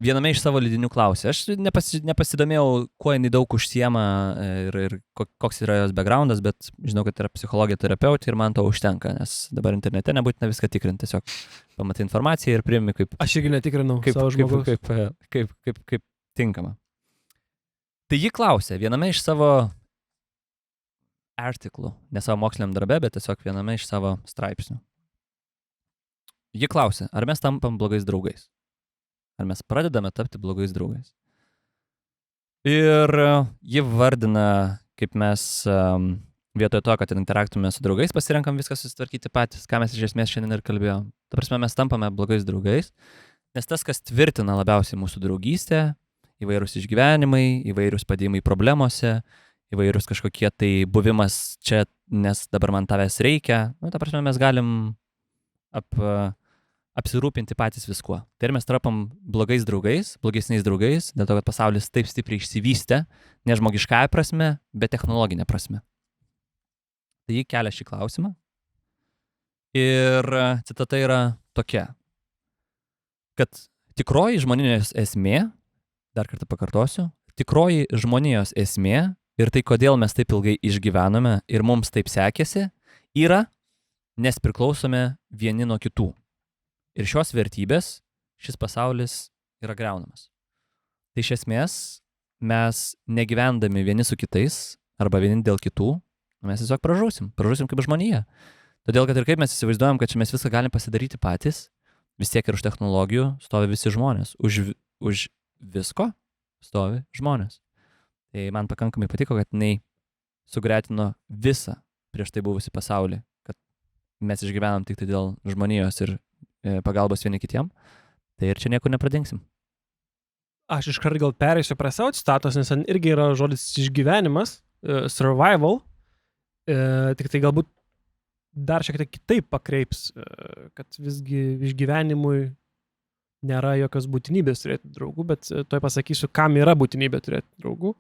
viename iš savo leidinių klausė. Aš nepasidomėjau, kuo jinai daug užsiema ir koks yra jos backgroundas, bet žinau, kad yra psichologė terapeutė ir man to užtenka, nes dabar internete nebūtina viską tikrinti, tiesiog pamatai informaciją ir priimi kaip... Aš irgi netikrinau savo žmogaus. Kaip tinkama. Tai ji klausė viename iš savo artiklų, ne savo moksliniam darbe, bet tiesiog viename iš savo straipsnių. Ji klausė, ar mes tampam blogais draugais? Ar mes pradedame tapti blogais draugais? Ir ji vardina, kaip mes vietoj to, kad interaktume su draugais, pasirenkam viską susitvarkyti patys, ką mes iš esmės šiandien ir kalbėjom. Ta prasme, mes tampame blogais draugais, nes tas, kas tvirtina labiausiai mūsų draugystę, įvairūs išgyvenimai, įvairūs padėjimai problemose, įvairūs kažkokie tai buvimas čia, nes dabar man tavęs reikia, ta prasme, mes galim apsirūpinti patys viskuo. Tai ir mes tapam blogais draugais, blogesniais draugais, dėl to, kad pasaulis taip stipriai išsivystė, ne žmogiškąja prasme, bet technologinė prasme. Tai ji kelia šį klausimą. Ir citata yra tokia, kad tikroji žmonijos esmė, dar kartą pakartosiu, tikroji žmonijos esmė ir tai, kodėl mes taip ilgai išgyvenome ir mums taip sekėsi, yra, nes priklausome vieni nuo kitų. Ir šios vertybės, šis pasaulis yra griaunamas. Tai iš esmės mes negyvendami vieni su kitais arba vieni dėl kitų, mes tiesiog pražūsim kaip žmonija. Todėl, kad ir kaip mes įsivaizduojam, kad čia mes viską galim pasidaryti patys, vis tiek ir už technologijų stovi visi žmonės. Už visko stovi žmonės. Tai man pakankamai patiko, kad jinai sugretino visą prieš tai buvusi pasaulį, kad mes išgyvenam tik tai dėl žmonijos ir pagalbos vieni kitiem, tai ir čia niekur nepradingsim. Aš iškart gal pereisiu prie savo citatos, nes ten irgi yra žodis išgyvenimas, survival, tik tai galbūt dar šiek tiek kitaip pakreips, kad visgi išgyvenimui nėra jokios būtinybės turėti draugų, bet toj pasakysiu, kam yra būtinybė turėti draugų.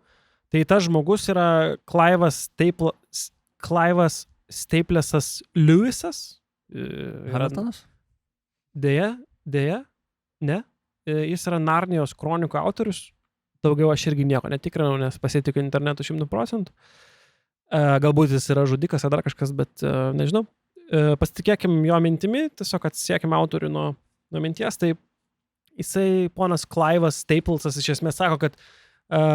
Tai tas žmogus yra Clive'as Staplesas Lewisas. Hamiltonas? Deja, ne. Jis yra Narnijos kronikų autorius. Daugiau aš irgi nieko netikrinau, nes pasitikiu internetu 100%. Galbūt jis yra žudikas ar dar kažkas, bet nežinau. Pasitikėkim jo mintimi, tiesiog atsisiekim autorių nuo minties. Tai jisai, ponas Clive'as Staplesas, iš esmės sako, kad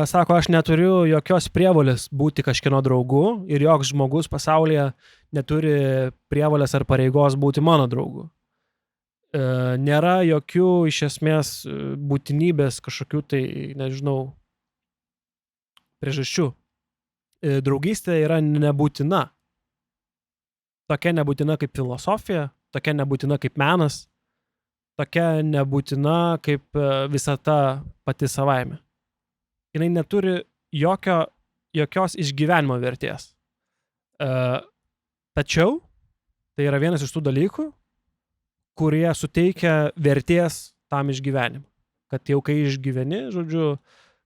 sako, aš neturiu jokios prievolės būti kažkieno draugu ir joks žmogus pasaulyje neturi prievolės ar pareigos būti mano draugu. Nėra jokių iš esmės būtinybės kažkokių tai, nežinau, priežasčių. Draugystė yra nebūtina. Tokia nebūtina kaip filosofija, tokia nebūtina kaip menas, tokia nebūtina kaip visata pati savaime. Jinai neturi jokios išgyvenimo vertės. Tačiau tai yra vienas iš tų dalykų, kurie suteikia vertės tam išgyvenimui. Kad jau kai išgyveni, žodžiu,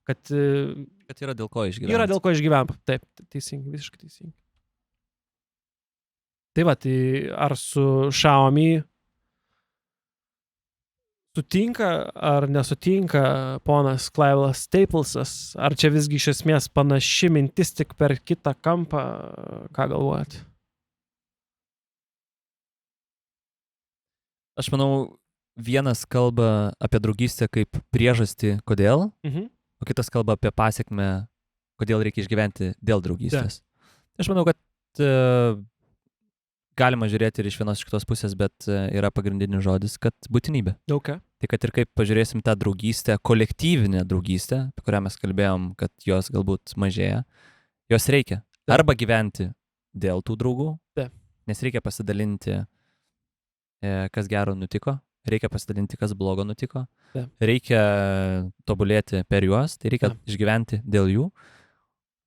kad yra dėl ko išgyventi. Yra dėl ko išgyventi. Taip, teisingai, visiškai teisingai. Tai va, tai ar su Xiaomi sutinka ar nesutinka ponas Clive'as Staplesas, ar čia visgi iš esmės panaši mintis tik per kitą kampą, ką galvojat? Aš manau, vienas kalba apie draugystę kaip priežastį, kodėl, o kitas kalba apie pasekmę, kodėl reikia išgyventi dėl draugystės. Aš manau, kad galima žiūrėti ir iš vienos iš kitos pusės, bet yra pagrindinis žodis, kad būtinybė. Okay. Tai kad ir kaip pažiūrėsim tą draugystę, kolektyvinę draugystę, apie kurią mes kalbėjom, kad jos galbūt mažėja, jos reikia. Arba gyventi dėl tų draugų, nes reikia pasidalinti, kas gero nutiko, reikia pasidalinti, kas blogo nutiko, reikia tobulėti per juos, tai reikia išgyventi dėl jų,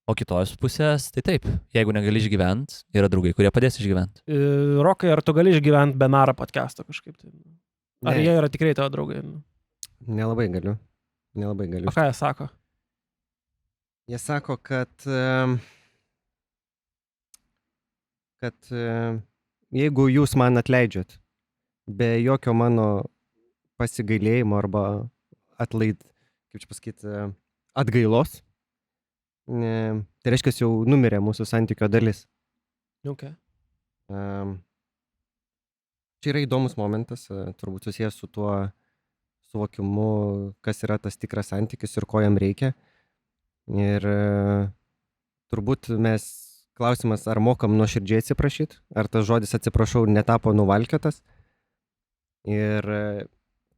o kitos pusės, tai taip, jeigu negali išgyventi, yra draugai, kurie padės išgyventi. Rokai, ar tu gali išgyventi be Nara podcast'o kažkaip? Tai? Ar jie yra tikrai tavo draugai? Nelabai galiu. O ką jie sako? Jie sako, kad jeigu jūs man atleidžiat be jokio mano pasigailėjimo arba atgailos, tai reiškia, jau numirė mūsų santykio dalis. Okay. Čia yra įdomus momentas, turbūt susijęs su tuo suvokimu, kas yra tas tikras santykis ir ko jam reikia. Ir turbūt klausimas, ar mokam nuoširdžiai atsiprašyti, ar tas žodis atsiprašau netapo nuvalkiotas. Ir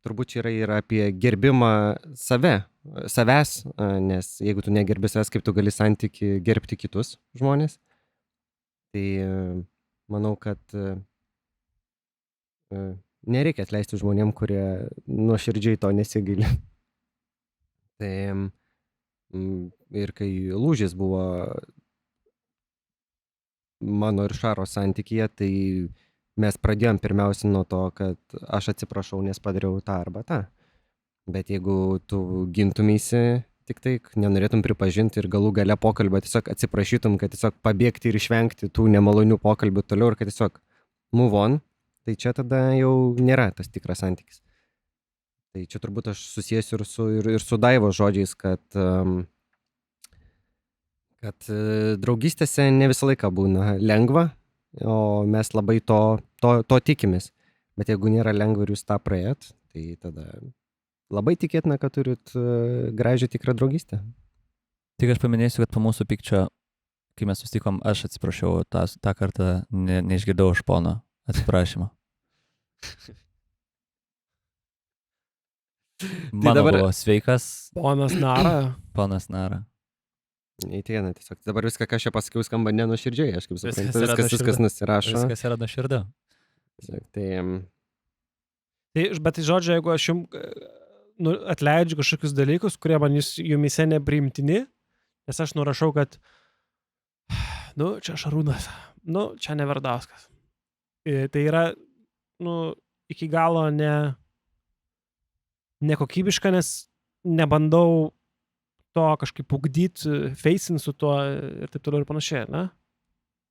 turbūt čia yra ir apie gerbimą savęs, nes jeigu tu negerbi savęs, kaip tu gali santyki gerbti kitus žmonės. Tai manau, kad nereikia atleisti žmonėm, kurie nuoširdžiai to nesigaili. Tai ir kai lūžis buvo mano ir Šaro santykyje, tai mes pradėjom pirmiausia nuo to, kad aš atsiprašau, nes padariau tą arba tą. Bet jeigu tu gintumėsi, tik tai nenorėtum pripažinti ir galų gale pokalbio tiesiog atsiprašytum, kad tiesiog pabėgti ir išvengti tų nemalonių pokalbių toliau ir kad tiesiog move on, tai čia tada jau nėra tas tikras santykis. Tai čia turbūt aš susijęsiu ir su Daivo žodžiais, kad draugystėse ne visą laiką būna lengva, o mes labai to tikimės. Bet jeigu nėra lengva ir jūs tą praėjot, tai tada labai tikėtina, kad turit gražią tikrą draugystę. Tik aš paminėsiu, kad po mūsų pykčio, kai mes susitikom, aš atsiprašiau, tą kartą neišgirdau iš pono atsiprašymo. Mano dabar buvo sveikas. Ponas Nara. Ponas Nara. Neįtiena tiesiog. Dabar viską, ką aš čia pasakiau, skamba nenuoširdžiai, aš kaip suprantu. Viskas nusirašo. Viskas yra nuoširdu. Bet žodžiu, jeigu aš jums atleidžiu kažkokius dalykus, kurie man jumise nepriimtini, nes aš nurašau, kad čia Šarūnas, čia ne Verdauskas. Tai yra, iki galo nekokybiška, nes nebandau to kažkaip ugdyti, facing su tuo ir taip toliau ir panašiai, ne?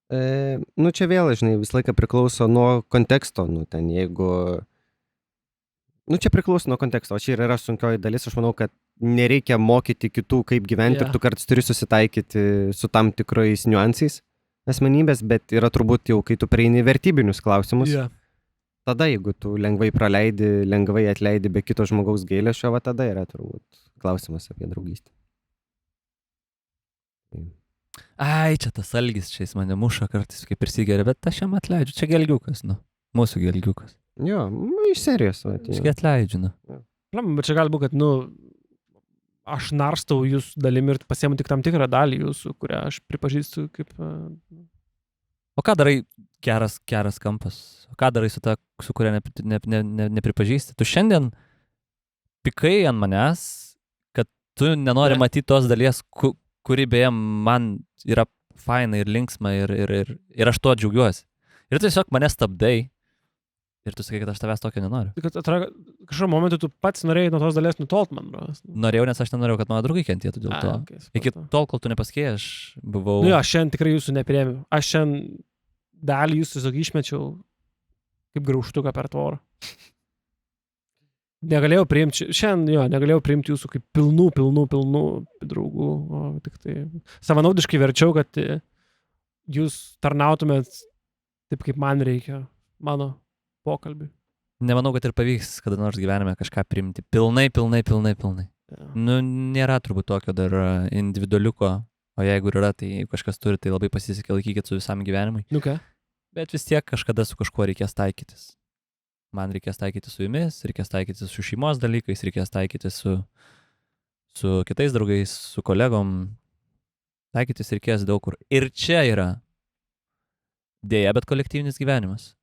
Čia vėl, žinai, visą laiką priklauso nuo konteksto, ten jeigu... čia priklauso nuo konteksto, o čia yra sunkioji dalis, aš manau, kad nereikia mokyti kitų, kaip gyventi, ir tu kartais turi susitaikyti su tam tikrais niuansais asmenybės, bet yra turbūt jau, kai tu prieini vertybinius klausimus, tada jeigu tu lengvai praleidi, lengvai atleidi be kito žmogaus gailesčio, tada yra turbūt klausimas apie draugystę. Ai, čia tas algis, čia jis mane muša kartais, kaip prisigeria, bet aš jam atleidžiu, čia gelgiukas, mūsų gelgiukas. Jo, iš serijos. Aš atleidžiu, Bet čia gali būti, kad, aš narstau jūsų dalimi ir pasiemu tik tam tikrą dalį jūsų, kurią aš pripažįstu kaip... O ką darai geras kampas? O ką darai su ta, su kuria nepripažįsti? Tu šiandien pikai ant manęs, kad tu nenori matyti tos dalies, kuri beje man yra faina ir linksma ir aš tuo džiaugiuosi. Ir tu tiesiog mane stabdai. Ir tu sakai, kad aš tavęs tokio nenoriu. Kad atrodo, kažkuo momentu tu pats norėjai nuo tos dalies nutolt, man bro. Norėjau, nes aš nenorėjau, kad mano draugai kentėtų dėl to. Okay, iki tol, kol tu nepasakėjai, aš buvau... Aš šiandien tikrai jūsų nepriėmiau. Aš šiandien dalį jūsų tiesiog išmečiau kaip graužtuką per tvorą. Negalėjau priimti jūsų kaip pilnų draugų, o tik tai savanaudiškai verčiau, kad jūs tarnautumėt taip, kaip man reikia, mano pokalbį. Nemanau, kad ir pavyks kada nors gyvenime kažką priimti pilnai. Nėra turbūt tokio dar individualiuko, o jeigu yra, tai kažkas turi, tai labai pasisekė, laikykit su visam gyvenimui. Bet vis tiek kažkada su kažkuo reikės taikytis. Man reikės taikyti su jumis, reikės taikyti su šeimos dalykais, reikės taikyti su kitais draugais, su kolegom. Taikytis reikės daug kur. Ir čia yra dėja, bet kolektyvinis gyvenimas.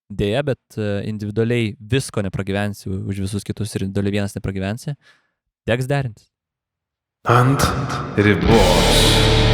Dėja, bet individualiai visko nepragyvensi už visus kitus ir individualiai vienas nepragyvensi. Teks derintis. Ant ribos.